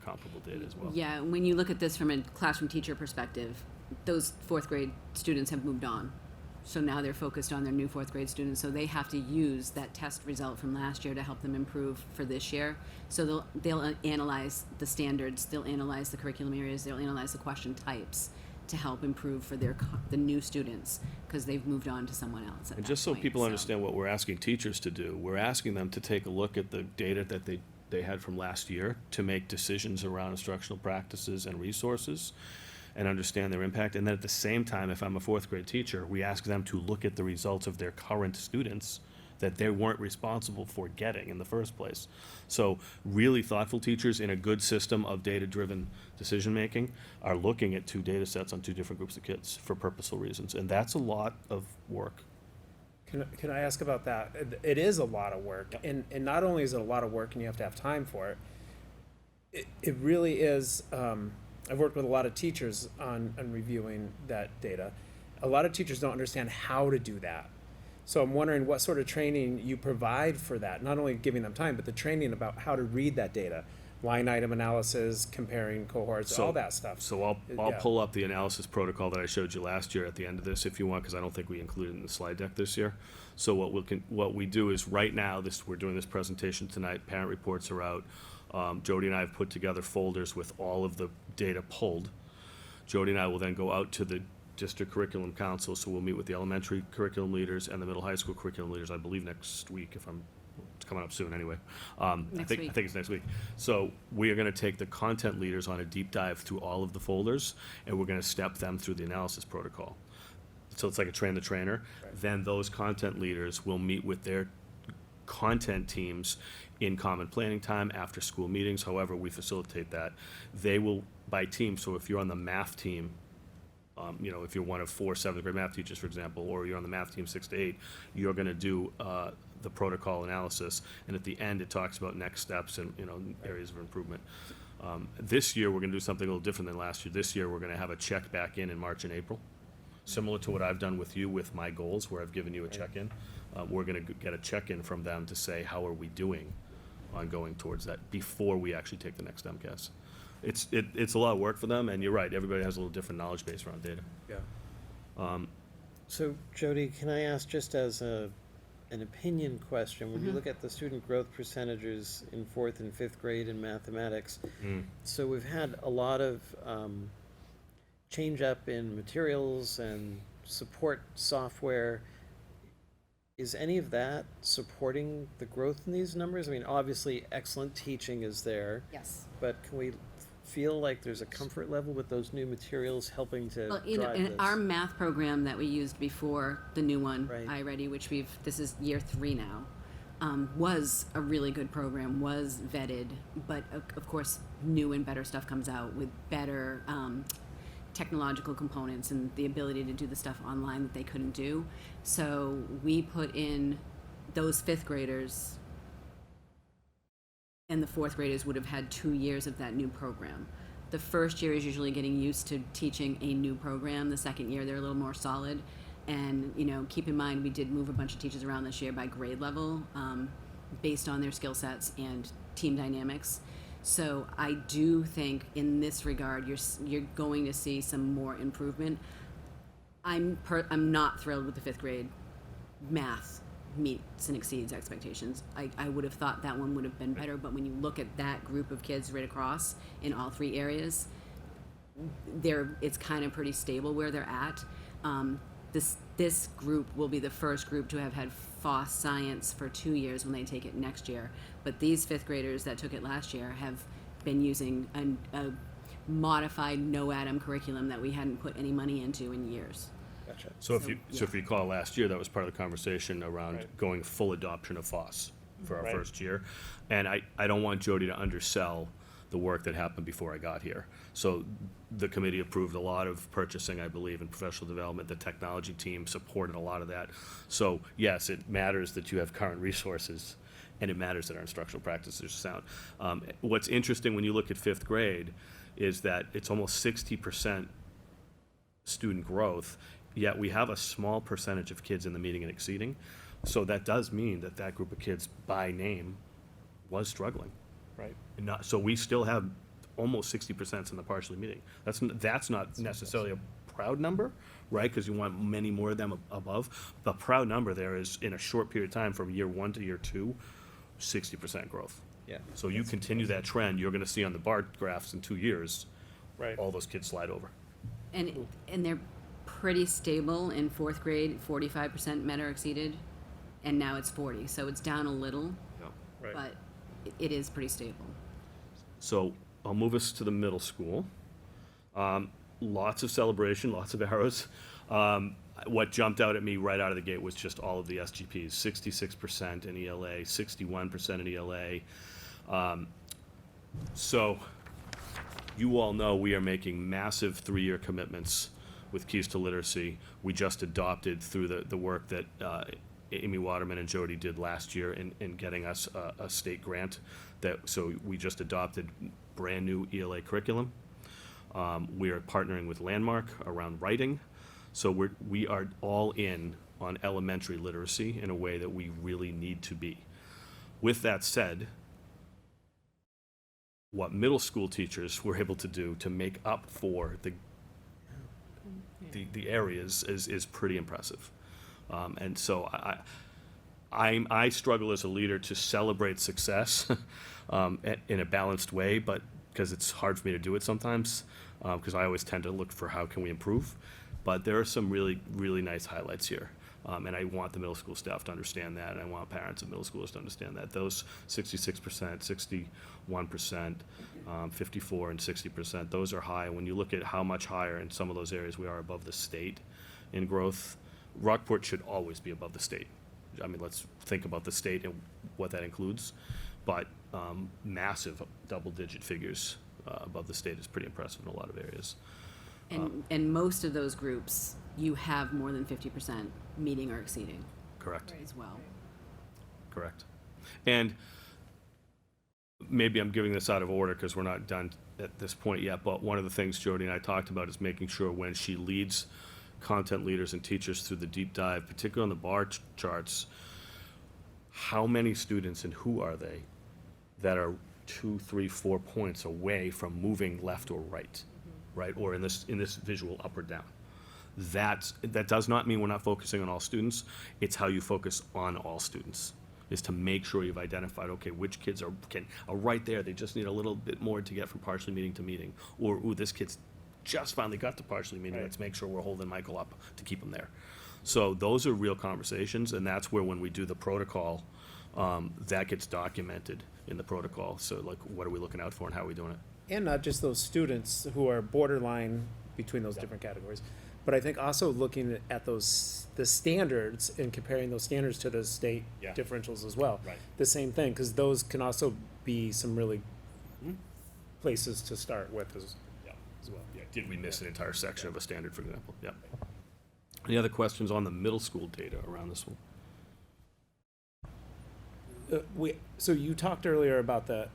comparable data as well. Yeah, when you look at this from a classroom teacher perspective, those fourth grade students have moved on. So now they're focused on their new fourth grade students, so they have to use that test result from last year to help them improve for this year. So they'll analyze the standards, they'll analyze the curriculum areas, they'll analyze the question types to help improve for the new students, because they've moved on to someone else at And that just so point, people understand what we're asking teachers to do, we're asking them to take a look at the data that they had from last year to make decisions around instructional practices and resources and understand their impact. And then at the same time, if I'm a fourth grade teacher, we ask them to look at the results of their current students that they weren't responsible for getting in the first place. So really thoughtful teachers in a good system of data-driven decision-making are looking at two data sets on two different groups of kids for purposeful reasons. And that's a lot of work. Can I ask about that? It is a lot of work, and not only is it a lot of work and you have to have time for it, it really is, I've worked with a lot of teachers on reviewing that data. A lot of teachers don't understand how to do that. So I'm wondering what sort of training you provide for that, not only giving them time, but the training about how to read that data, line item analysis, comparing cohorts, So- all that stuff. So I'll Yeah. pull up the analysis protocol that I showed you last year at the end of this if you want, because I don't think we included it in the slide deck this year. So what we do is right now, we're doing this presentation tonight, parent reports are out. Jody and I have put together folders with all of the data pulled. Jody and I will then go out to the district curriculum council, so we'll meet with the elementary curriculum leaders and the middle high school curriculum leaders, I believe next week, it's coming up soon anyway. I Next think week. it's next week. So we are gonna take the content leaders on a deep dive through all of the folders, and we're gonna step them through the analysis protocol. So it's like a train the trainer. Then those content leaders will meet with their content teams in common planning time, after school meetings, however we facilitate that. They will, by team, so if you're on the math team, if you're one of 4 seventh grade math teachers, for example, or you're on the math team 6 to 8, you're gonna do, the protocol analysis, and at the end, it talks about next steps and, areas of improvement. This year, we're gonna do something a little different than last year. This year, we're gonna have a check back in March and April, similar to what I've done with you with my goals, where I've given you a check-in. We're gonna get a check-in from them to say, how are we doing on going towards that before we actually take the next MCAS. It's a lot of work for them, and you're right, everybody has a little different knowledge base around data. Yeah. So Jody, can I ask just as an opinion question, when you look at the student growth percentages in 4th and 5th grade in mathematics, so we've had a lot of change up in materials and support software. Is any of that supporting the growth in these numbers? I mean, obviously, excellent teaching is there, Yes. but can we feel like there's a comfort level with those new materials helping to Well, drive this? in our math program that we used before the new one, Right. iReady, which this is year 3 now, was a really good program, was vetted, but of course, new and better stuff comes out with better technological components and the ability to do the stuff online that they couldn't do. So we put in those 5th graders, and the 4th graders would have had 2 years of that new program. The first year is usually getting used to teaching a new program. The second year, they're a little more solid. And, keep in mind, we did move a bunch of teachers around this year by grade level, based on their skill sets and team dynamics. So I do think in this regard, you're going to see some more improvement. I'm not thrilled with the 5th grade math meets and exceeds expectations. I would have thought that one would have been better, but when you look at that group of kids right across in all 3 areas, it's kind of pretty stable where they're at. This group will be the first group to have had FOSS science for 2 years when they take it next year. But these 5th graders that took it last year have been using a modified no-atom curriculum that we hadn't put any money into in years. Gotcha. So if you recall last year, that was part of the conversation around Right. going full adoption of FOSS for our Right. first year. And I don't want Jody to undersell the work that happened before I got here. So the committee approved a lot of purchasing, I believe, and professional development. The technology team supported a lot of that. So yes, it matters that you have current resources, and it matters that our instructional practices are sound. What's interesting when you look at 5th grade is that it's almost 60% student growth, yet we have a small percentage of kids in the meeting and exceeding. So that does mean that that group of kids by name was struggling. Right. And so we still have almost 60% in the partially meeting. That's not necessarily a proud number, right? Because you want many more of them above. The proud number there is, in a short period of time, from year 1 to year 2, 60% growth. Yeah. So you continue that trend, you're gonna see on the bar graphs in 2 years, Right. all those kids slide over. And they're pretty stable in fourth grade, 45% met or exceeded, and now it's 40, so it's down a little, Right. but it is pretty stable. So I'll move us to the middle school. Lots of celebration, lots of arrows. What jumped out at me right out of the gate was just all of the SGPs, 66% in ELA, 61% in ELA. So you all know we are making massive 3-year commitments with Keys to Literacy. We just adopted through the work that Amy Waterman and Jody did last year in getting us a state grant. So we just adopted brand-new ELA curriculum. We are partnering with Landmark around writing. So we are all in on elementary literacy in a way that we really need to be. With that said, what middle school teachers were able to do to make up for the areas is pretty impressive. And so I struggle as a leader to celebrate success in a balanced way, but because it's hard for me to do it sometimes, because I always tend to look for how can we improve. But there are some really, really nice highlights here. And I want the middle school staff to understand that, and I want parents of middle schoolers to understand that. Those 66%, 61%, 54% and 60%, those are high. When you look at how much higher in some of those areas we are above the state in growth, Rockport should always be above the state. I mean, let's think about the state and what that includes. But massive double-digit figures above the state is pretty impressive in a lot of areas. And most of those groups, you have more than 50% meeting or exceeding Correct. as well. Correct. And maybe I'm giving this out of order because we're not done at this point yet, but one of the things Jody and I talked about is making sure when she leads content leaders and teachers through the deep dive, particularly on the bar charts, how many students and who are they that are 2, 3, 4 points away from moving left or right, right? Or in this visual up or down. That does not mean we're not focusing on all students. It's how you focus on all students, is to make sure you've identified, okay, which kids are right there. They just need a little bit more to get from partially meeting to meeting. Or, ooh, this kid's just finally got to partially meeting. Right. Let's make sure we're holding Michael up to keep him there. So those are real conversations, and that's where when we do the protocol, that gets documented in the protocol. So, like, what are we looking out for and how are we doing it? And not just those students who are borderline between those different categories, but I think also looking at the standards and comparing those standards to the state Yeah. differentials as well. Right. The same thing, because those can also be some really places to start with as well. Yeah. Did we miss an entire section of a standard, for example? Yeah. Any other questions on the middle school data around this one? So you talked earlier about the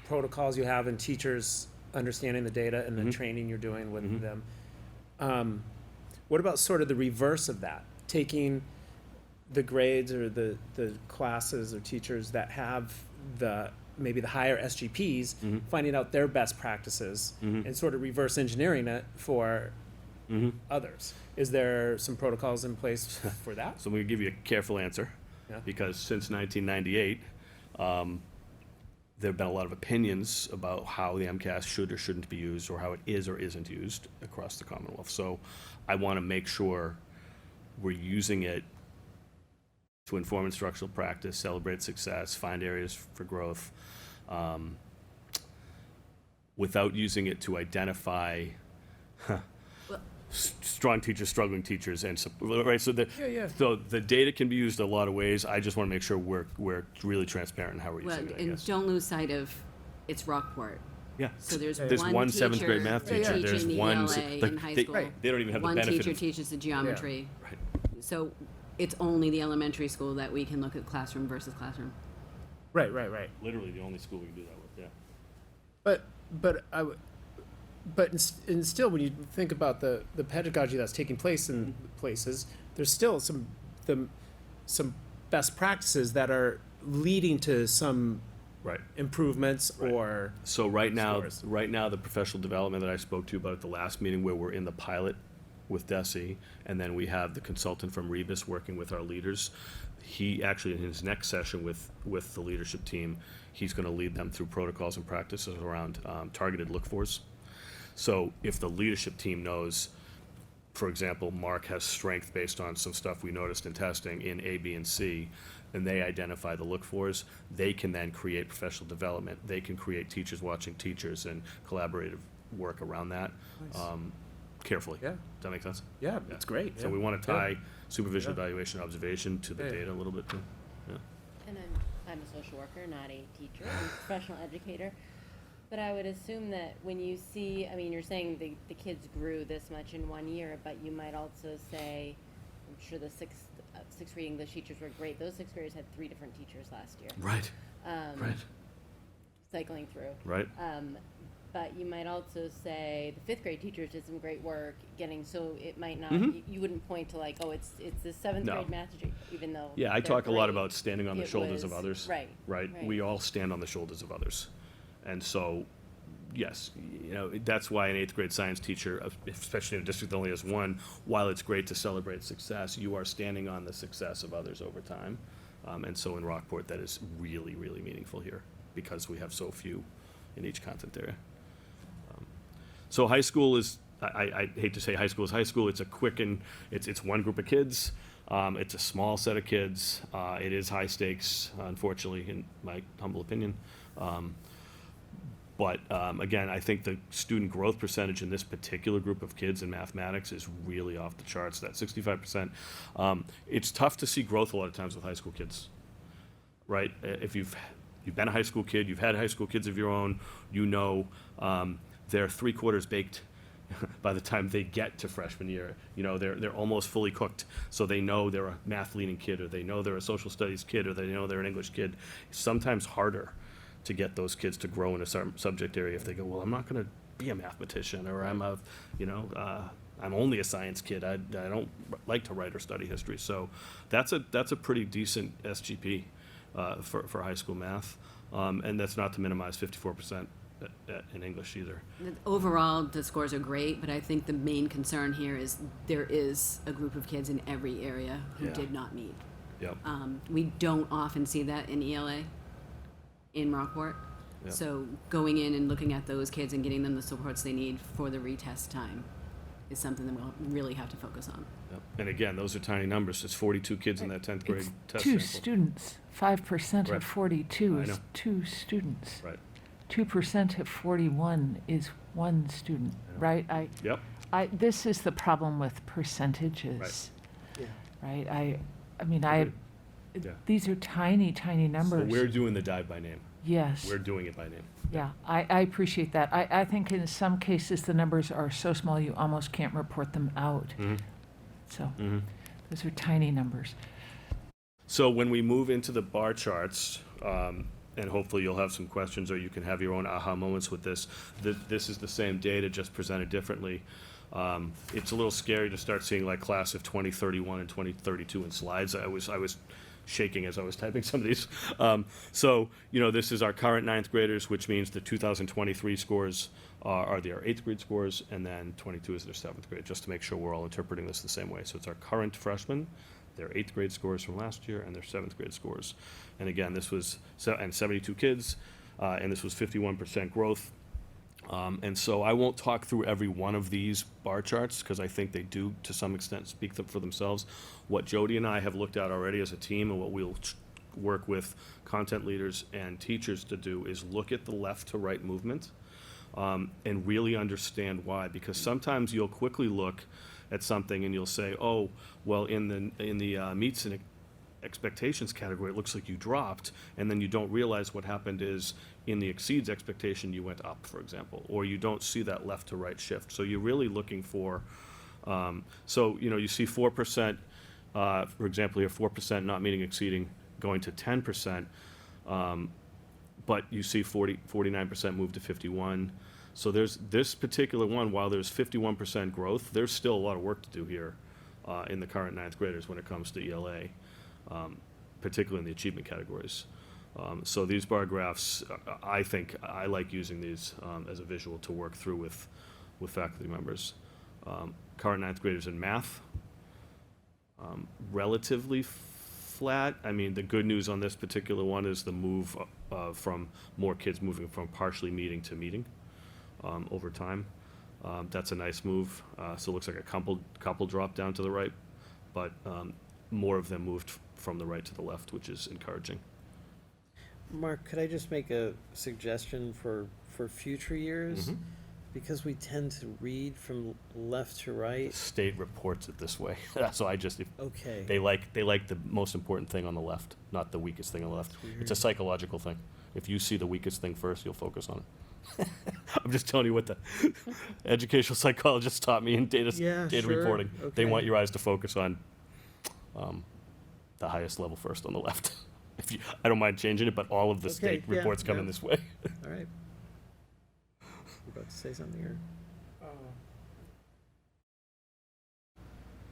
protocols you have and teachers understanding the data and the training you're doing with them. What about sort of the reverse of that? Taking the grades or the classes or teachers that have maybe the higher SGPs, finding out their best practices and sort of reverse engineering it for others. Is there some protocols in place for that? So I'm going to give you a careful answer, Yeah. because since 1998, there have been a lot of opinions about how the MCAS should or shouldn't be used, or how it is or isn't used across the Commonwealth. So I want to make sure we're using it to inform instructional practice, celebrate success, find areas for growth, without using it to identify strong teachers, struggling teachers, and right. So so the data can be used a lot of ways. I just want to make sure we're really transparent in how we're Well, using it. I and guess. don't lose sight of, it's Rockport. Yeah. So there's one seventh grade math teacher. There's teaching the one ELA like, in high they, school. they don't even have One the benefit teacher of teaches the geometry. right. So it's only the elementary school that we can look at classroom versus classroom. Right. Literally the only school we can do that with. Yeah. And still, when you think about the pedagogy that's taking place in places, there's still some best practices that are leading to some Right. improvements Right. or So right now, Scores. the professional development that I spoke to you about at the last meeting, where we're in the pilot with DESI, and then we have the consultant from Rebus working with our leaders. He actually, in his next session with the leadership team, he's going to lead them through protocols and practices around targeted look-fors. So if the leadership team knows, for example, Mark has strength based on some stuff we noticed in testing in A, B, and C, and they identify the look-fors, they can then create professional development. They can create teachers watching teachers and collaborative work around that carefully. Yeah. Does that make sense? Yeah, it's great. So yeah. we want to Yeah. tie supervision, Yeah. evaluation, observation to the Yeah. data a little bit too. Yeah. And I'm a social worker, not a teacher, I'm a professional educator. But I would assume that when you see, I mean, you're saying the kids grew this much in 1 year, but you might also say, I'm sure the sixth grade English teachers were great. Those sixth graders had 3 different teachers last year. Right. Right. Cycling through. Right. But you might also say the 5th grade teachers did some great work getting, so it might not, Mhm. you wouldn't point to like, oh, it's the 7th No. grade math teacher, even though. Yeah, I they're talk a lot great. about standing on the It shoulders of was- others. Right. Right? We all stand on the shoulders of others. And so, yes, you know, that's why an 8th grade science teacher, especially in a district that only has one, while it's great to celebrate success, you are standing on the success of others over time. And so in Rockport, that is really, really meaningful here because we have so few in each content area. So high school is, I hate to say high school is high school, it's a quick and, it's one group of kids, it's a small set of kids, it is high stakes, unfortunately, in my humble opinion. But again, I think the student growth percentage in this particular group of kids in mathematics is really off the charts, that 65%. It's tough to see growth a lot of times with high school kids, right? If you've been a high school kid, you've had high school kids of your own, you know they're 3/4 baked by the time they get to freshman year. You know, they're almost fully cooked, so they know they're a math leaning kid, or they know they're a social studies kid, or they know they're an English kid. It's sometimes harder to get those kids to grow in a certain subject area if they go, well, I'm not going to be a mathematician, or I'm only a science kid. I don't like to write or study history. So that's a pretty decent SGP for high school math, and that's not to minimize 54% in English either. Overall, the scores are great, but I think the main concern here is there is a group of kids in every area who Yeah. did not meet. Yep. We don't often see that in ELA, in Rockport. Yep. So going in and looking at those kids and getting them the supports they need for the retest time is something that we'll really have to focus on. Yep. And again, those are tiny numbers. There's 42 kids in that 10th grade It's test 2 sample. students. 5% Right. of 42 I is know. 2 students. Right. 2% of 41 is 1 student, right? Yep. This is the problem with percentages, Yeah. right? I mean, Agreed. Yeah. these are tiny, tiny So numbers. we're doing the dive by name. Yes. We're doing it by name. Yeah, I appreciate that. I think in some cases, the numbers are so small, you almost can't report them out. Mm-hmm. So Mm-hmm. those are tiny numbers. So when we move into the bar charts, and hopefully you'll have some questions or you can have your own aha moments with this, this is the same data, just presented differently. It's a little scary to start seeing like class of 2031 and 2032 in slides. I was shaking as I was typing some of these. So, you know, this is our current 9th graders, which means the 2023 scores are their 8th grade scores, and then 22 is their 7th grade, just to make sure we're all interpreting this the same way. So it's our current freshmen, their 8th grade scores from last year, and their 7th grade scores. And again, this was, and 72 kids, and this was 51% growth. And so I won't talk through every one of these bar charts because I think they do, to some extent, speak for themselves. What Jody and I have looked at already as a team, and what we'll work with content leaders and teachers to do, is look at the left to right movement and really understand why. Because sometimes you'll quickly look at something and you'll say, oh, well, in the meets and expectations category, it looks like you dropped, and then you don't realize what happened is in the exceeds expectation, you went up, for example, or you don't see that left to right shift. So you're really looking for, so, you know, you see 4%, for example, here, 4% not meeting exceeding going to 10%, but you see 49% move to 51. So there's this particular one, while there's 51% growth, there's still a lot of work to do here in the current 9th graders when it comes to ELA. Particularly in the achievement categories. So these bar graphs, I think I like using these as a visual to work through with faculty members. Current ninth graders in math, relatively flat. I mean, the good news on this particular one is the move from more kids moving from partially meeting to meeting over time. That's a nice move. So it looks like a couple dropped down to the right, but more of them moved from the right to the left, which is encouraging. Mark, could I just make a suggestion for future years? Mhm. Because we tend to read from left to right. The state reports it this way. So Okay. they like the most important thing on the left, not the weakest thing on the left. That's It's a weird. psychological thing. If you see the weakest thing first, you'll focus on it. I'm just telling you what the educational psychologist taught me in data Yeah, sure. reporting. They want Okay. your eyes to focus on the highest level first on the left. I don't mind changing it, but all of the Okay, state yeah, reports come yeah. in this way. All right. You about to say something, or?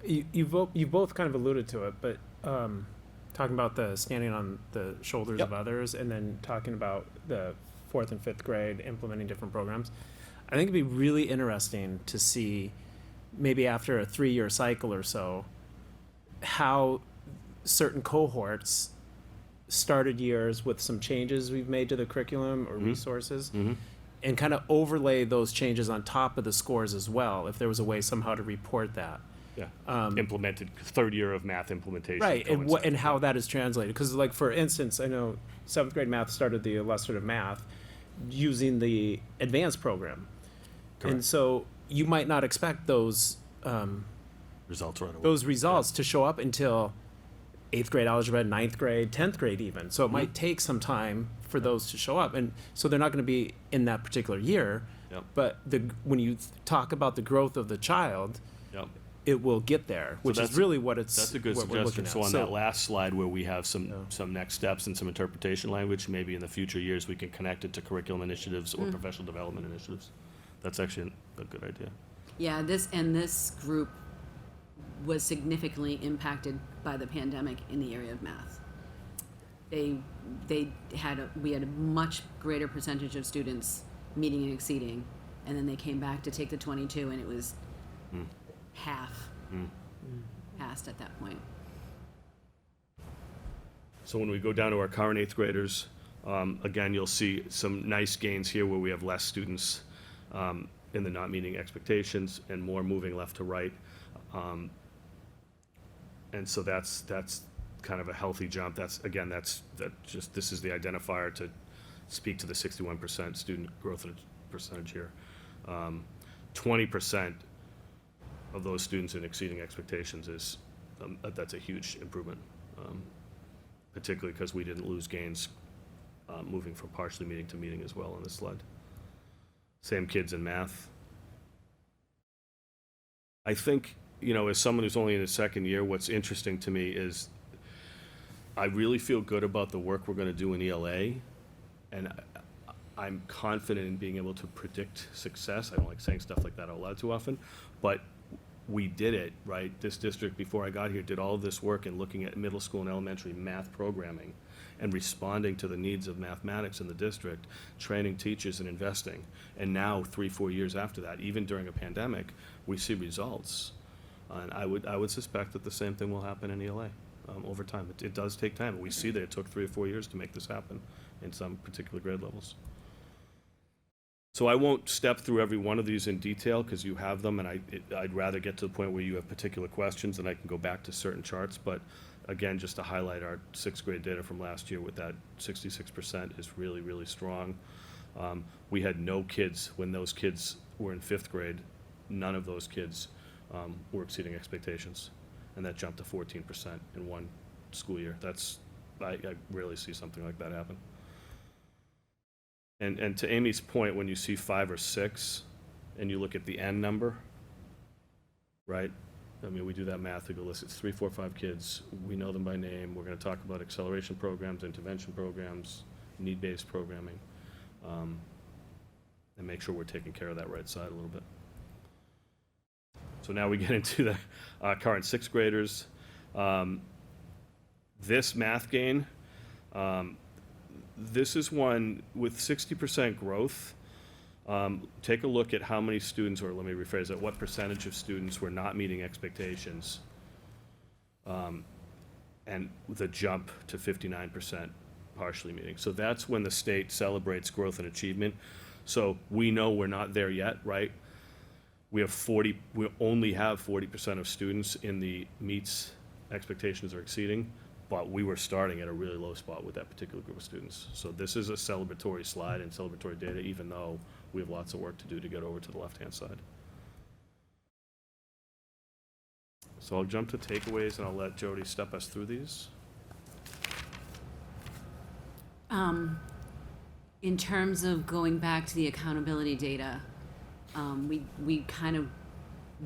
You both kind of alluded to it, but talking about the standing on the shoulders Yep. of others, and then talking about the 4th and 5th grade implementing different programs, I think it'd be really interesting to see, maybe after a 3-year cycle or so, how certain cohorts started years with some changes we've made to the curriculum or Mhm. resources, Mm-hmm. and kind of overlay those changes on top of the scores as well, if there was a way somehow to report that. Yeah. Implemented, third year of math implementation. Right, and what, and coincided. how that is translated, because like, for instance, I know 7th grade math started the illustrative math using the advanced program. And Correct. so you might not expect those, Results right away. those results to show up until 8th grade algebra, 9th grade, 10th grade even. So it might take some time for those to show up, and so they're not gonna be in that particular year. Yep. But when you talk about the growth of the child, Yep. it will get there, which is that's- really what it's, That's a good what we're suggestion. looking So at. on that last slide where we have Yeah. some next steps and some interpretation language, maybe in the future years, we can connect it to curriculum initiatives or professional development initiatives. That's actually a good idea. Yeah, this group was significantly impacted by the pandemic in the area of math. We had a much greater percentage of students meeting and exceeding, and then they came back to take the 22, and it was half passed at that point. So when we go down to our current eighth graders, again, you'll see some nice gains here where we have less students in the not meeting expectations and more moving left to right. And so that's kind of a healthy jump. This is the identifier to speak to the 61% student growth percentage here. 20% of those students in exceeding expectations is, that's a huge improvement. Particularly because we didn't lose gains moving from partially meeting to meeting as well on this slide. Same kids in math. I think, as someone who's only in his second year, what's interesting to me is I really feel good about the work we're going to do in ELA, and I'm confident in being able to predict success. I don't like saying stuff like that out loud too often, but we did it, right? This district, before I got here, did all of this work in looking at middle school and elementary math programming and responding to the needs of mathematics in the district, training teachers and investing. And now, 3-4 years after that, even during a pandemic, we see results. And I would suspect that the same thing will happen in ELA over time. It does take time. We see that it took 3 or 4 years to make this happen in some particular grade levels. So I won't step through every one of these in detail because you have them, and I'd rather get to the point where you have particular questions and I can go back to certain charts. But again, just to highlight our 6th grade data from last year with that 66% is really, really strong. We had no kids, when those kids were in 5th grade, none of those kids were exceeding expectations. And that jumped to 14% in one school year. I rarely see something like that happen. And to Amy's point, when you see 5 or 6 and you look at the N number, right? I mean, we do that math, we go, listen, it's 3, 4, 5 kids, we know them by name, we're gonna talk about acceleration programs, intervention programs, need-based programming, and make sure we're taking care of that right side a little bit. So now we get into the current 6th graders. This math gain, this is one with 60% growth. take a look at how many students, or let me rephrase that, what percentage of students were not meeting expectations, and the jump to 59% partially meeting. So that's when the state celebrates growth and achievement. So we know we're not there yet, right? We only have 40% of students in the meets expectations or exceeding, but we were starting at a really low spot with that particular group of students. So this is a celebratory slide and celebratory data, even though we have lots of work to do to get over to the left-hand side. So I'll jump to takeaways and I'll let Jody step us through these. In terms of going back to the accountability data, we kind of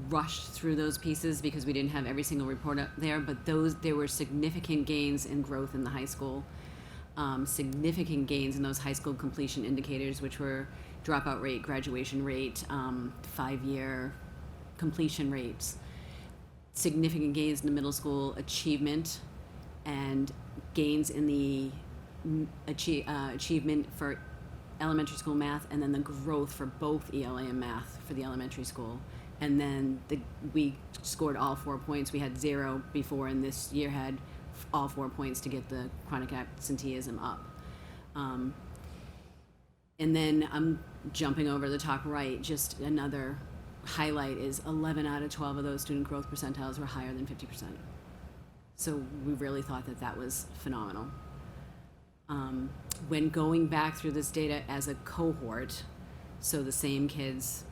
rushed through those pieces because we didn't have every single report up there, but there were significant gains in growth in the high school, significant gains in those high school completion indicators, which were dropout rate, graduation rate, 5-year completion rates, significant gains in the middle school achievement, and gains in the achievement for elementary school math, and then the growth for both ELA and math for the elementary school. And then we scored all 4 points. We had 0 before, and this year had all 4 points to get the chronic absenteeism up. And then I'm jumping over the top right, just another highlight is 11 out of 12 of those student growth percentiles were higher than 50%. So we really thought that that was phenomenal. When going back through this data as a cohort, so the same kids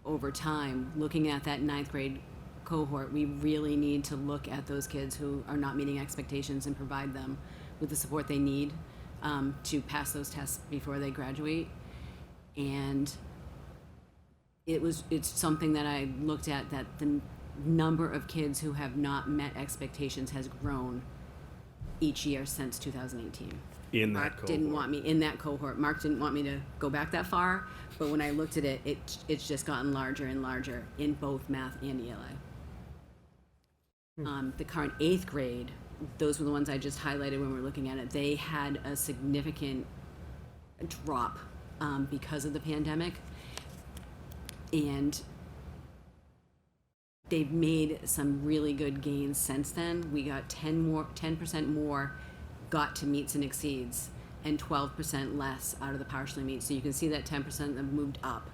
over time, looking at that 9th grade cohort, we really need to look at those kids who are not meeting expectations and provide them with the support they need to pass those tests before they graduate. And it's something that I looked at, that the number of kids who have not met expectations has grown each year since 2018. In that Mark cohort. didn't want me in that cohort. Mark didn't want me to go back that far, but when I looked at it, it's just gotten larger and larger in both math and ELA. The current 8th grade, those were the ones I just highlighted when we were looking at it. They had a significant drop because of the pandemic, and they've made some really good gains since then. We got 10% more got to meets and exceeds, and 12% less out of the partially meets. So you can see that 10% have moved up,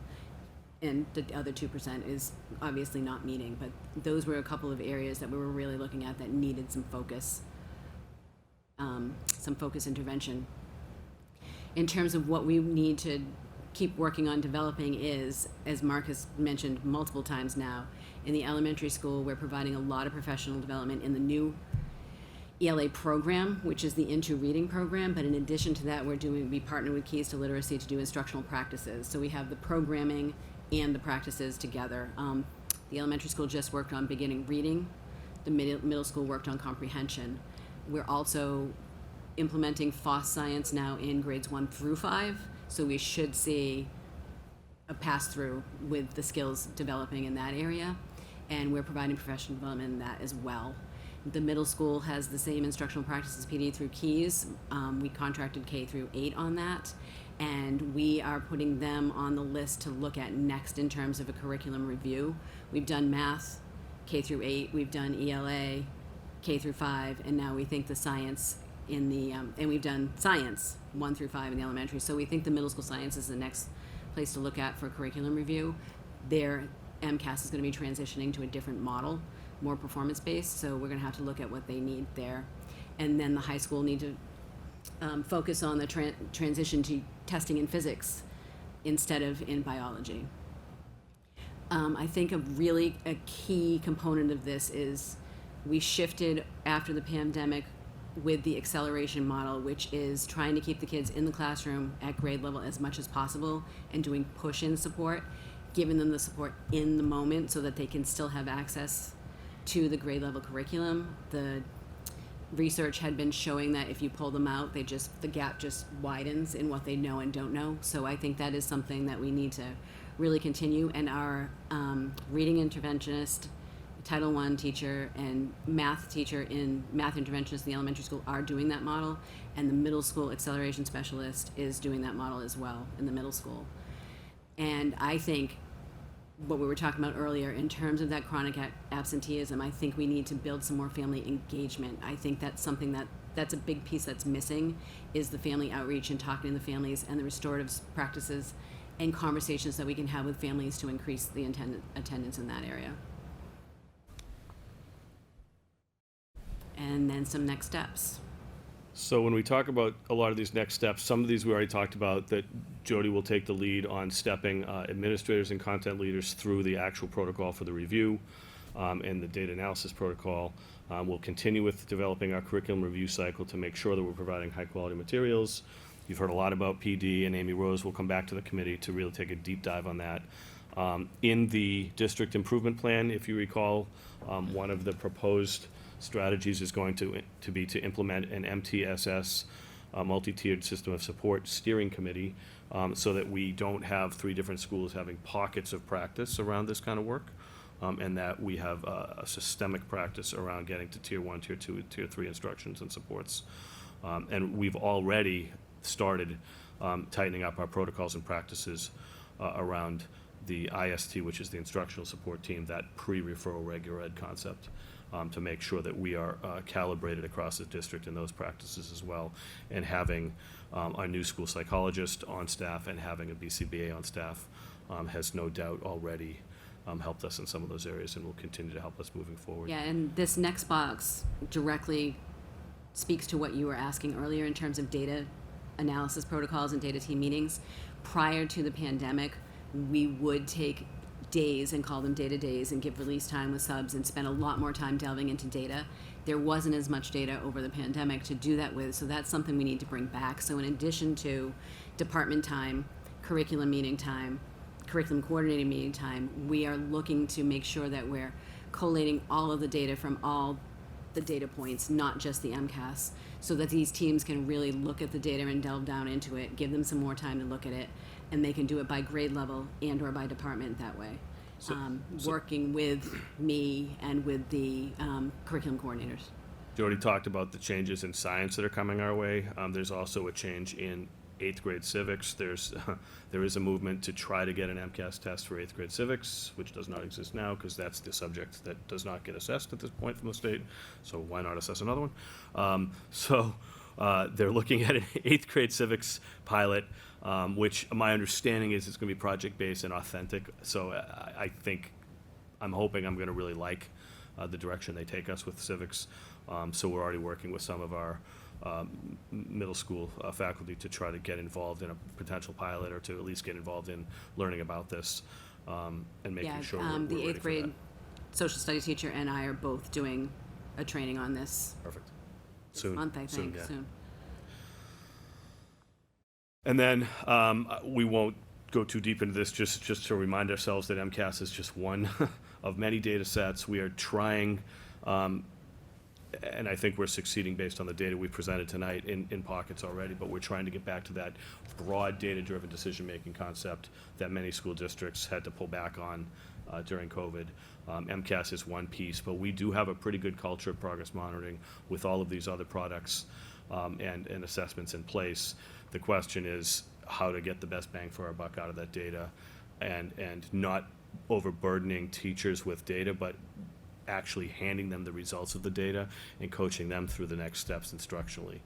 and the other 2% is obviously not meeting. But those were a couple of areas that we were really looking at that needed some focus intervention. In terms of what we need to keep working on developing is, as Mark has mentioned multiple times now, in the elementary school, we're providing a lot of professional development in the new ELA program, which is the Into Reading program, but in addition to that, we partner with Keys to Literacy to do instructional practices. So we have the programming and the practices together. The elementary school just worked on beginning reading. The middle school worked on comprehension. We're also implementing FOSS science now in grades 1 through 5, so we should see a pass-through with the skills developing in that area, and we're providing professional development in that as well. The middle school has the same instructional practices PD through Keys. We contracted K through 8 on that, and we are putting them on the list to look at next in terms of a curriculum review. We've done math K through 8, we've done ELA K through 5, and now we think the science in the, and we've done science 1 through 5 in the elementary. So we think the middle school science is the next place to look at for curriculum review. Their MCAS is going to be transitioning to a different model, more performance-based, so we're going to have to look at what they need there. And then the high school need to focus on the transition to testing in physics instead of in biology. I think a key component of this is we shifted after the pandemic with the acceleration model, which is trying to keep the kids in the classroom at grade level as much as possible and doing push-in support, giving them the support in the moment so that they can still have access to the grade level curriculum. The research had been showing that if you pull them out, the gap just widens in what they know and don't know. So I think that is something that we need to really continue. And our reading interventionist, Title I teacher, and math teacher in math interventionist in the elementary school are doing that model, and the middle school acceleration specialist is doing that model as well in the middle school. And I think what we were talking about earlier, in terms of that chronic absenteeism, I think we need to build some more family engagement. I think that's something that's a big piece that's missing, is the family outreach and talking to the families and the restorative practices and conversations that we can have with families to increase the attendance in that area. And then some next steps. So when we talk about a lot of these next steps, some of these we already talked about, that Jody will take the lead on stepping administrators and content leaders through the actual protocol for the review and the data analysis protocol. We'll continue with developing our curriculum review cycle to make sure that we're providing high-quality materials. You've heard a lot about PD, and Amy Rose will come back to the committee to really take a deep dive on that. In the district improvement plan, if you recall, one of the proposed strategies is going to be to implement an MTSS, multi-tiered system of support steering committee, so that we don't have 3 different schools having pockets of practice around this kind of work, and that we have a systemic practice around getting to tier 1, tier 2, tier 3 instructions and supports. And we've already started tightening up our protocols and practices around the IST, which is the instructional support team, that pre-referral regular ed concept, to make sure that we are calibrated across the district in those practices as well. And having our new school psychologist on staff and having a BCBA on staff has no doubt already helped us in some of those areas and will continue to help us moving forward. Yeah, and this next box directly speaks to what you were asking earlier in terms of data analysis protocols and data team meetings. Prior to the pandemic, we would take days and call them data days and give release time with subs and spend a lot more time delving into data. There wasn't as much data over the pandemic to do that with, so that's something we need to bring back. So in addition to department time, curriculum meeting time, curriculum coordinating meeting time, we are looking to make sure that we're collating all of the data from all the data points, not just the MCAS, so that these teams can really look at the data and delve down into it, give them some more time to look at it, and they can do it by grade level and or by department that way. Working with me and with the curriculum coordinators. Jody talked about the changes in science that are coming our way. There's also a change in 8th grade civics. There is a movement to try to get an MCAS test for 8th grade civics, which does not exist now because that's the subject that does not get assessed at this point from the state. So why not assess another one? They're looking at an 8th grade civics pilot, which my understanding is it's going to be project-based and authentic. So I'm hoping I'm going to really like the direction they take us with civics. So we're already working with some of our middle school faculty to try to get involved in a potential pilot, or to at least get involved in learning about this and making sure we're the ready 8th for grade that. social studies teacher and I are both doing a training on this Perfect. this Soon. month, I think. Yeah. Soon. And then we won't go too deep into this, just to remind ourselves that MCAS is just one of many data sets. We are trying, and I think we're succeeding based on the data we presented tonight in pockets already, but we're trying to get back to that broad data-driven decision-making concept that many school districts had to pull back on during COVID. MCAS is one piece, but we do have a pretty good culture of progress monitoring with all of these other products and assessments in place. The question is how to get the best bang for our buck out of that data, and not overburdening teachers with data, but actually handing them the results of the data and coaching them through the next steps instructionally.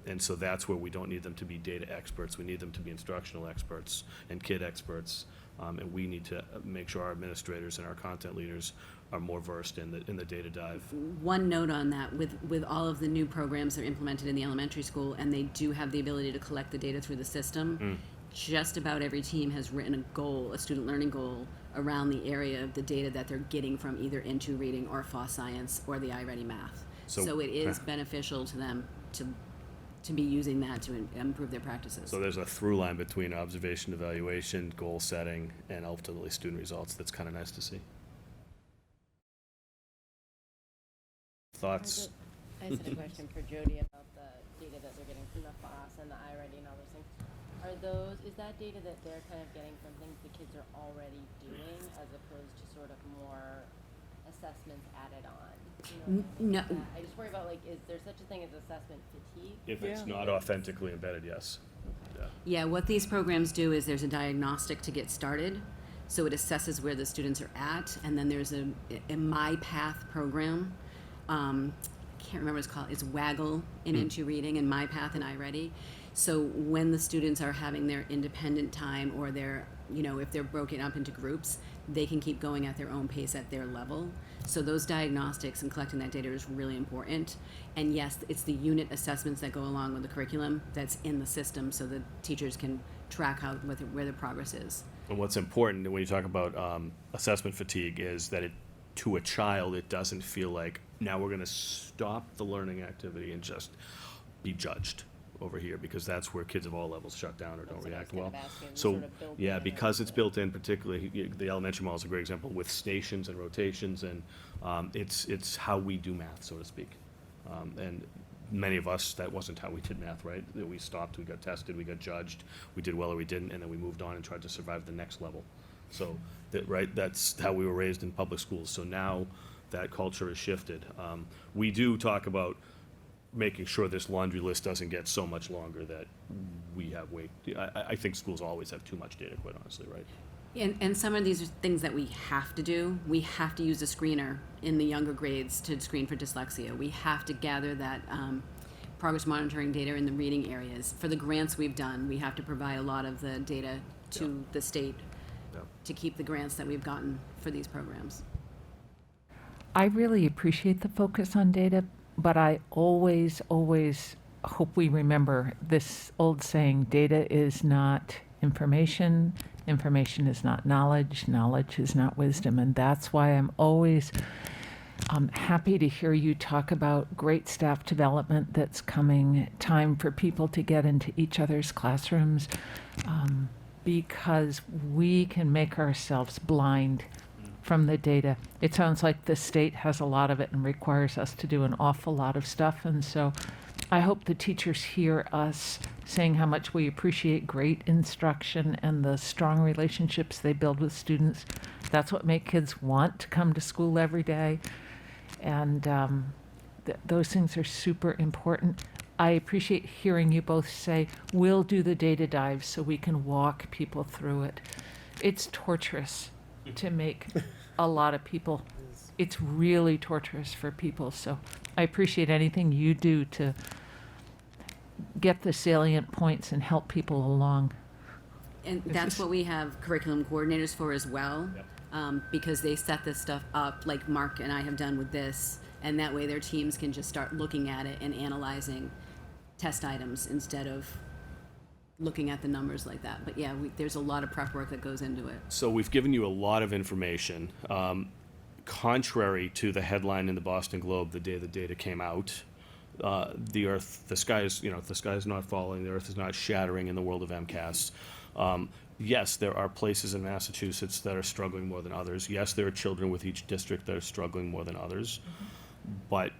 And so that's where we don't need them to be data experts. We need them to be instructional experts and kid experts. And we need to make sure our administrators and our content leaders are more versed in the data dive. One note on that, with all of the new programs that are implemented in the elementary school, and they do have the ability to collect the data through the system, just about every team has written a goal, a student learning goal, around the area of the data that they're getting from either Into Reading or FOSS Science or the iReady Math. So it is beneficial to them to be using that to improve their practices. So there's a through line between observation, evaluation, goal setting, and ultimately student results. That's kind of nice to see. Thoughts? I just had a question for Jody about the data that they're getting from the FOSS and the iReady and all those things. Is that data that they're kind of getting from things the kids are already doing, as opposed to sort of more assessments added on. You know, No. like that. I just worry about, like, is there such a thing as assessment fatigue? If it's Yeah. not authentically embedded, yes. Yeah. Yeah, what these programs do is there's a diagnostic to get started. So it assesses where the students are at, and then there's a My Path program. I can't remember what it's called. It's Waggle in Into Reading and My Path and iReady. So when the students are having their independent time, or they're, you know, if they're broken up into groups, they can keep going at their own pace at their level. So those diagnostics and collecting that data is really important. And yes, it's the unit assessments that go along with the curriculum that's in the system, so the teachers can track where the progress is. And what's important when you talk about assessment fatigue is that to a child, it doesn't feel like now we're going to stop the learning activity and just be judged over here, because that's where kids of all levels shut down or don't That's what I react was well. kind of asking, So, sort of built yeah, in because or- it's built in, particularly the elementary model is a great example with stations and rotations, and it's how we do math, so to speak. And many of us, that wasn't how we did math, right? That we stopped, we got tested, we got judged, we did well or we didn't, and then we moved on and tried to survive the next level. So, that's how we were raised in public schools. So now that culture has shifted. We do talk about making sure this laundry list doesn't get so much longer that we have I think schools always have too much data, quite honestly, right? And some of these are things that we have to do. We have to use a screener in the younger grades to screen for dyslexia. We have to gather that progress monitoring data in the reading areas. For the grants we've done, we have to provide a lot of the data to the state to keep the grants that we've gotten for these programs. I really appreciate the focus on data, but I always hope we remember this old saying, data is not information, information is not knowledge, knowledge is not wisdom. And that's why I'm always happy to hear you talk about great staff development that's coming, time for people to get into each other's classrooms, because we can make ourselves blind from the data. It sounds like the state has a lot of it and requires us to do an awful lot of stuff. And so I hope the teachers hear us saying how much we appreciate great instruction and the strong relationships they build with students. That's what makes kids want to come to school every day. And those things are super important. I appreciate hearing you both say, we'll do the data dives so we can walk people through it. It's torturous to make a lot of people. It's really torturous for people. So I appreciate anything you do to get the salient points and help people along. And that's what we have curriculum coordinators for as well, because they set this stuff up like Mark and I have done with this, and that way their teams can just start looking at it and analyzing test items instead of looking at the numbers like that. But yeah, there's a lot of prep work that goes into it. So we've given you a lot of information. Contrary to the headline in the Boston Globe the day the data came out, the sky is not falling, the earth is not shattering in the world of MCAS. Yes, there are places in Massachusetts that are struggling more than others. Yes, there are children with each district that are struggling more than others. But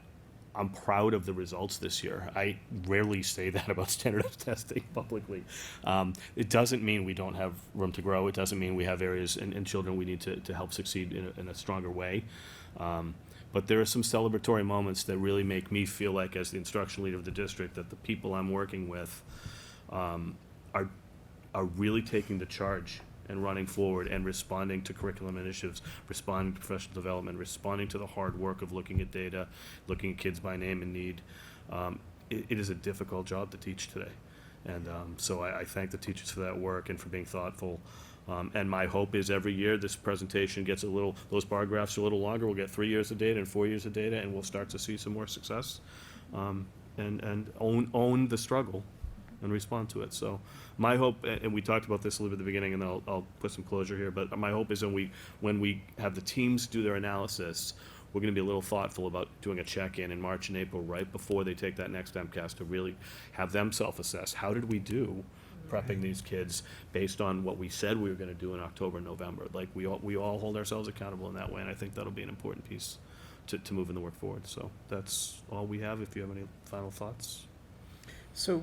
I'm proud of the results this year. I rarely say that about standardized testing publicly. It doesn't mean we don't have room to grow. It doesn't mean we have areas and children we need to help succeed in a stronger way. But there are some celebratory moments that really make me feel like, as the instruction leader of the district, that the people I'm working with are really taking the charge and running forward and responding to curriculum initiatives, responding to professional development, responding to the hard work of looking at data, looking at kids by name and need. It is a difficult job to teach today. And so I thank the teachers for that work and for being thoughtful. And my hope is every year this presentation gets those bar graphs are a little longer. We'll get 3 years of data and 4 years of data, and we'll start to see some more success and own the struggle and respond to it. So my hope, and we talked about this a little bit at the beginning, and I'll put some closure here, but my hope is when we have the teams do their analysis, we're going to be a little thoughtful about doing a check-in in March and April right before they take that next MCAS to really have them self-assess. How did we do prepping these kids based on what we said we were going to do in October and November? Like we all hold ourselves accountable in that way, and I think that'll be an important piece to moving the work forward. So that's all we have. If you have any final thoughts. So,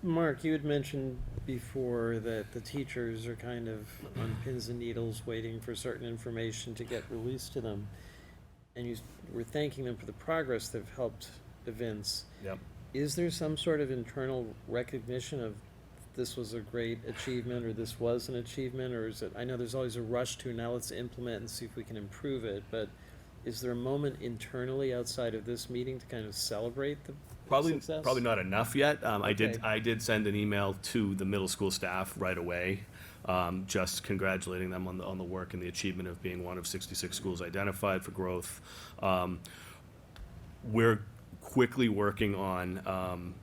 Mark, you had mentioned before that the teachers are kind of on pins and needles waiting for certain information to get released to them. and you were thanking them for the progress they've helped evince. Yep. Is there some sort of internal recognition of this was a great achievement, or this was an achievement, or is it, I know there's always a rush to, now let's implement and see if we can improve it, but is there a moment internally outside of this meeting to kind of celebrate the success? Probably not enough yet. Okay. I did send an email to the middle school staff right away, just congratulating them on the work and the achievement of being one of 66 schools identified for growth. We're quickly working on,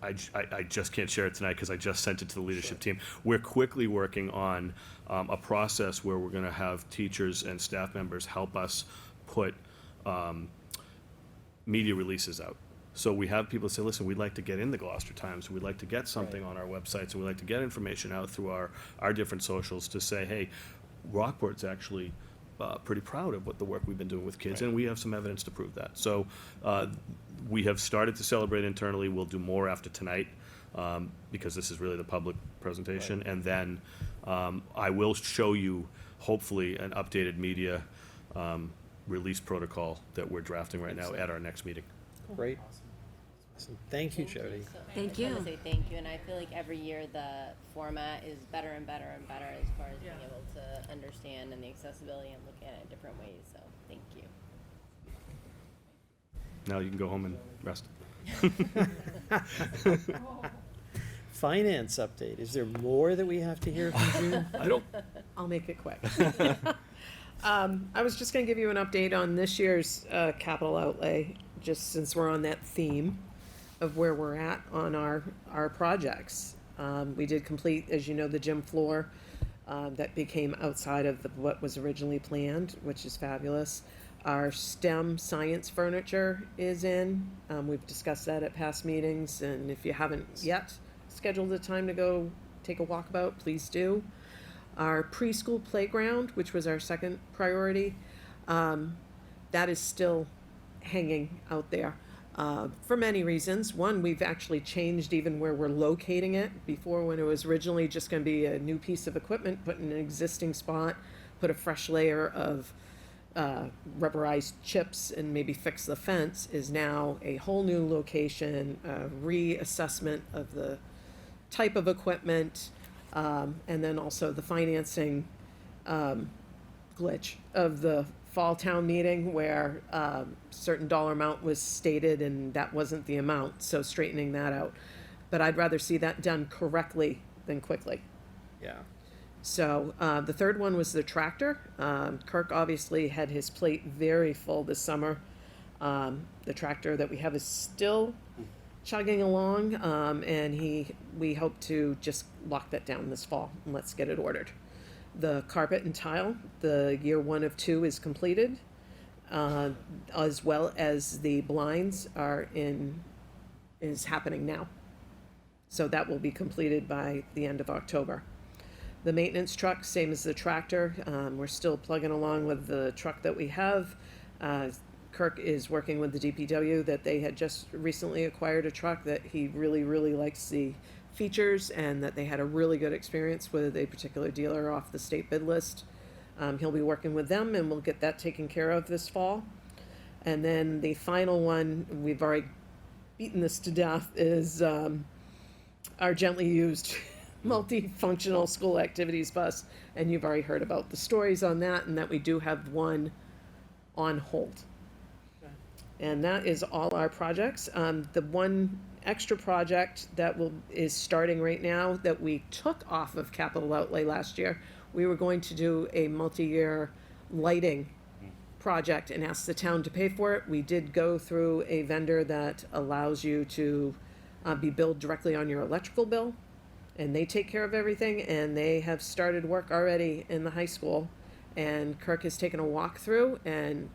I just can't share it tonight because I just sent it to the leadership team. We're quickly working on a process where we're going to have teachers and staff members help us put media releases out. So we have people say, listen, we'd like to get in the Gloucester Times, we'd like to get something on our websites, and we'd like to get information out through our different socials to say, hey, Rockport's actually pretty proud of what the work we've been doing with kids, and we have some evidence to prove that. So we have started to celebrate internally. We'll do more after tonight because this is really the public presentation. And then I will show you, hopefully, an updated media release protocol that we're drafting right now at our next meeting. Great. Awesome. Thank you, Jody. Thank I just you. want to say thank you, and I feel like every year the format is better and better and better as far as being able to understand and the accessibility and look at it in different ways, so thank you. Now you can go home and rest. Finance update. Is there more that we have to hear from June? I don't, I'll make it quick. I was just gonna give you an update on this year's capital outlay, just since we're on that theme of where we're at on our projects. We did complete, as you know, the gym floor that became outside of what was originally planned, which is fabulous. Our STEM science furniture is in. We've discussed that at past meetings, and if you haven't yet scheduled a time to go take a walkabout, please do. Our preschool playground, which was our second priority, that is still hanging out there for many reasons. One, we've actually changed even where we're locating it. Before, when it was originally just going to be a new piece of equipment put in an existing spot, put a fresh layer of rubberized chips and maybe fix the fence, is now a whole new location, reassessment of the type of equipment, and then also the financing glitch of the fall town meeting where certain dollar amount was stated and that wasn't the amount, so straightening that out. But I'd rather see that done correctly than quickly. Yeah. So the third one was the tractor. Kirk obviously had his plate very full this summer. The tractor that we have is still chugging along, and we hope to just lock that down this fall and let's get it ordered. The carpet and tile, the year 1 of 2 is completed, as well as the blinds is happening now. So that will be completed by the end of October. The maintenance truck, same as the tractor, we're still plugging along with the truck that we have. Kirk is working with the DPW that they had just recently acquired a truck that he really, really likes the features, and that they had a really good experience with a particular dealer off the state bid list. He'll be working with them, and we'll get that taken care of this fall. And then the final one, we've already beaten this to death, is our gently used multifunctional school activities bus. And you've already heard about the stories on that, and that we do have one on hold. And that is all our projects. The one extra project that is starting right now that we took off of capital outlay last year, we were going to do a multi-year lighting project and ask the town to pay for it. We did go through a vendor that allows you to be billed directly on your electrical bill, and they take care of everything, and they have started work already in the high school. And Kirk has taken a walk through and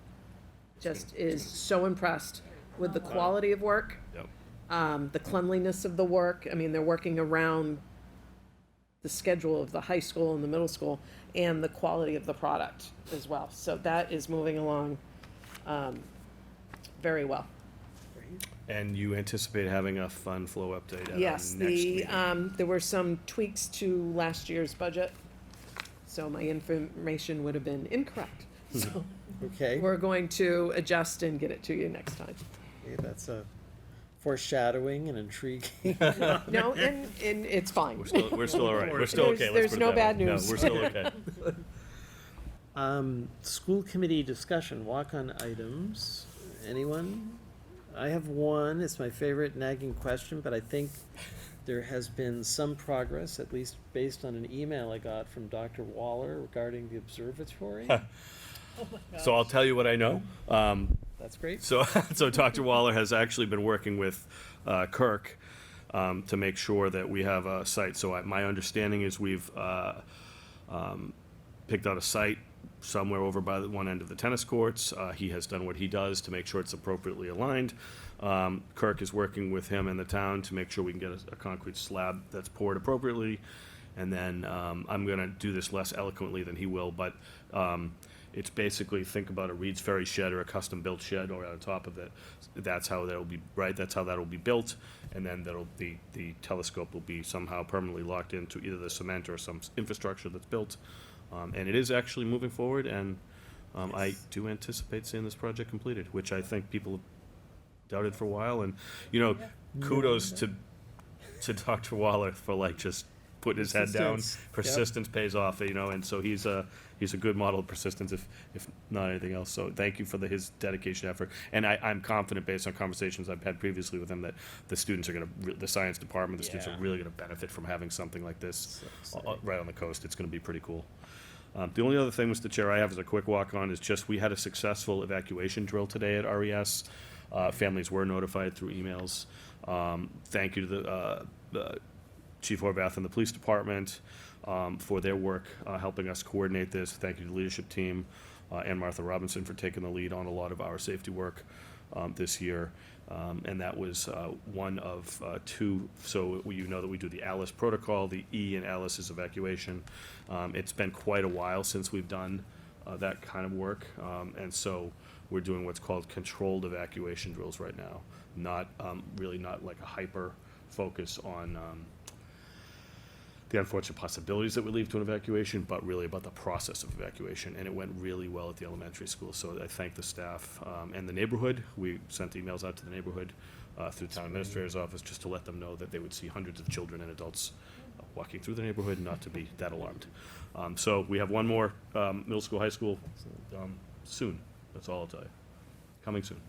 just is so impressed with the quality of work. Yep. The cleanliness of the work. I mean, they're working around the schedule of the high school and the middle school, and the quality of the product as well. So that is moving along very well. And you anticipate having a fund flow update at our Yes, next meeting? there were some tweaks to last year's budget. So my information would have been incorrect. So Okay, we're going to adjust and get it to you next time. okay, that's a foreshadowing and intriguing. No, and it's fine. We're still all right. We're still okay. There's Let's put it no that way. bad news. No, we're still okay. School committee discussion, walk-on items. Anyone? I have one. It's my favorite nagging question, but I think there has been some progress, at least based on an email I got from Dr. Waller regarding the observatory. So I'll tell you what I know. That's great. So Dr. Waller has actually been working with Kirk to make sure that we have a site. So my understanding is we've picked out a site somewhere over by the one end of the tennis courts. He has done what he does to make sure it's appropriately aligned. Kirk is working with him and the town to make sure we can get a concrete slab that's poured appropriately. And then I'm going to do this less eloquently than he will, but it's basically, think about a Reed's Ferry shed or a custom-built shed or on top of it. That's how that'll be, right? That's how that'll be built, and then the telescope will be somehow permanently locked into either the cement or some infrastructure that's built. And it is actually moving forward, and I do anticipate seeing this project completed, which I think people have doubted for a while. And, you know, kudos to Dr. Waller for like just putting his head down. Persistence. Yep. Persistence pays off, you know, and so he's a good model of persistence, if not anything else. So thank you for his dedication effort. And I'm confident, based on conversations I've had previously with him, that the students are going to, the science department, the students Yeah. are really going to benefit from having something like this So exciting. right on the coast. It's going to be pretty cool. The only other thing, Mr. Chair, I have as a quick walk-on is just we had a successful evacuation drill today at RES. Families were notified through emails. Thank you to the Chief Horvath and the police department for their work helping us coordinate this. Thank you to the leadership team and Martha Robinson for taking the lead on a lot of our safety work this year. And that was one of two. So you know that we do the ALICE protocol. The E in ALICE is evacuation. It's been quite a while since we've done that kind of work. And so we're doing what's called controlled evacuation drills right now. Not really not like a hyper focus on the unfortunate possibilities that would lead to an evacuation, but really about the process of evacuation. And it went really well at the elementary school. So I thank the staff and the neighborhood. We sent emails out to the neighborhood through the town administrator's office just to let them know that they would see hundreds of children and adults walking through the neighborhood, not to be that alarmed. So we have one more middle school, high school soon. That's all I'll tell you. Coming soon.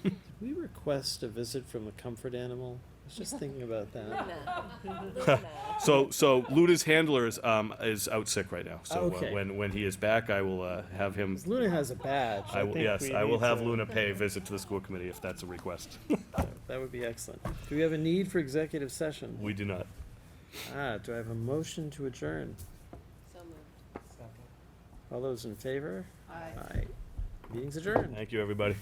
Did we request a visit from a comfort animal? I was just thinking about that. So Luna's handler is out sick right now. So Okay. when he is back, I will have him. 'Cause Luna has a badge. I will, think yes, we I will need have to- Luna pay a visit to the school committee if that's a request. That would be excellent. Do we have a need for executive session? We do not. Do I have a motion to adjourn? So moved. All those in favor? Aye. Meeting's adjourned. Thank you, everybody.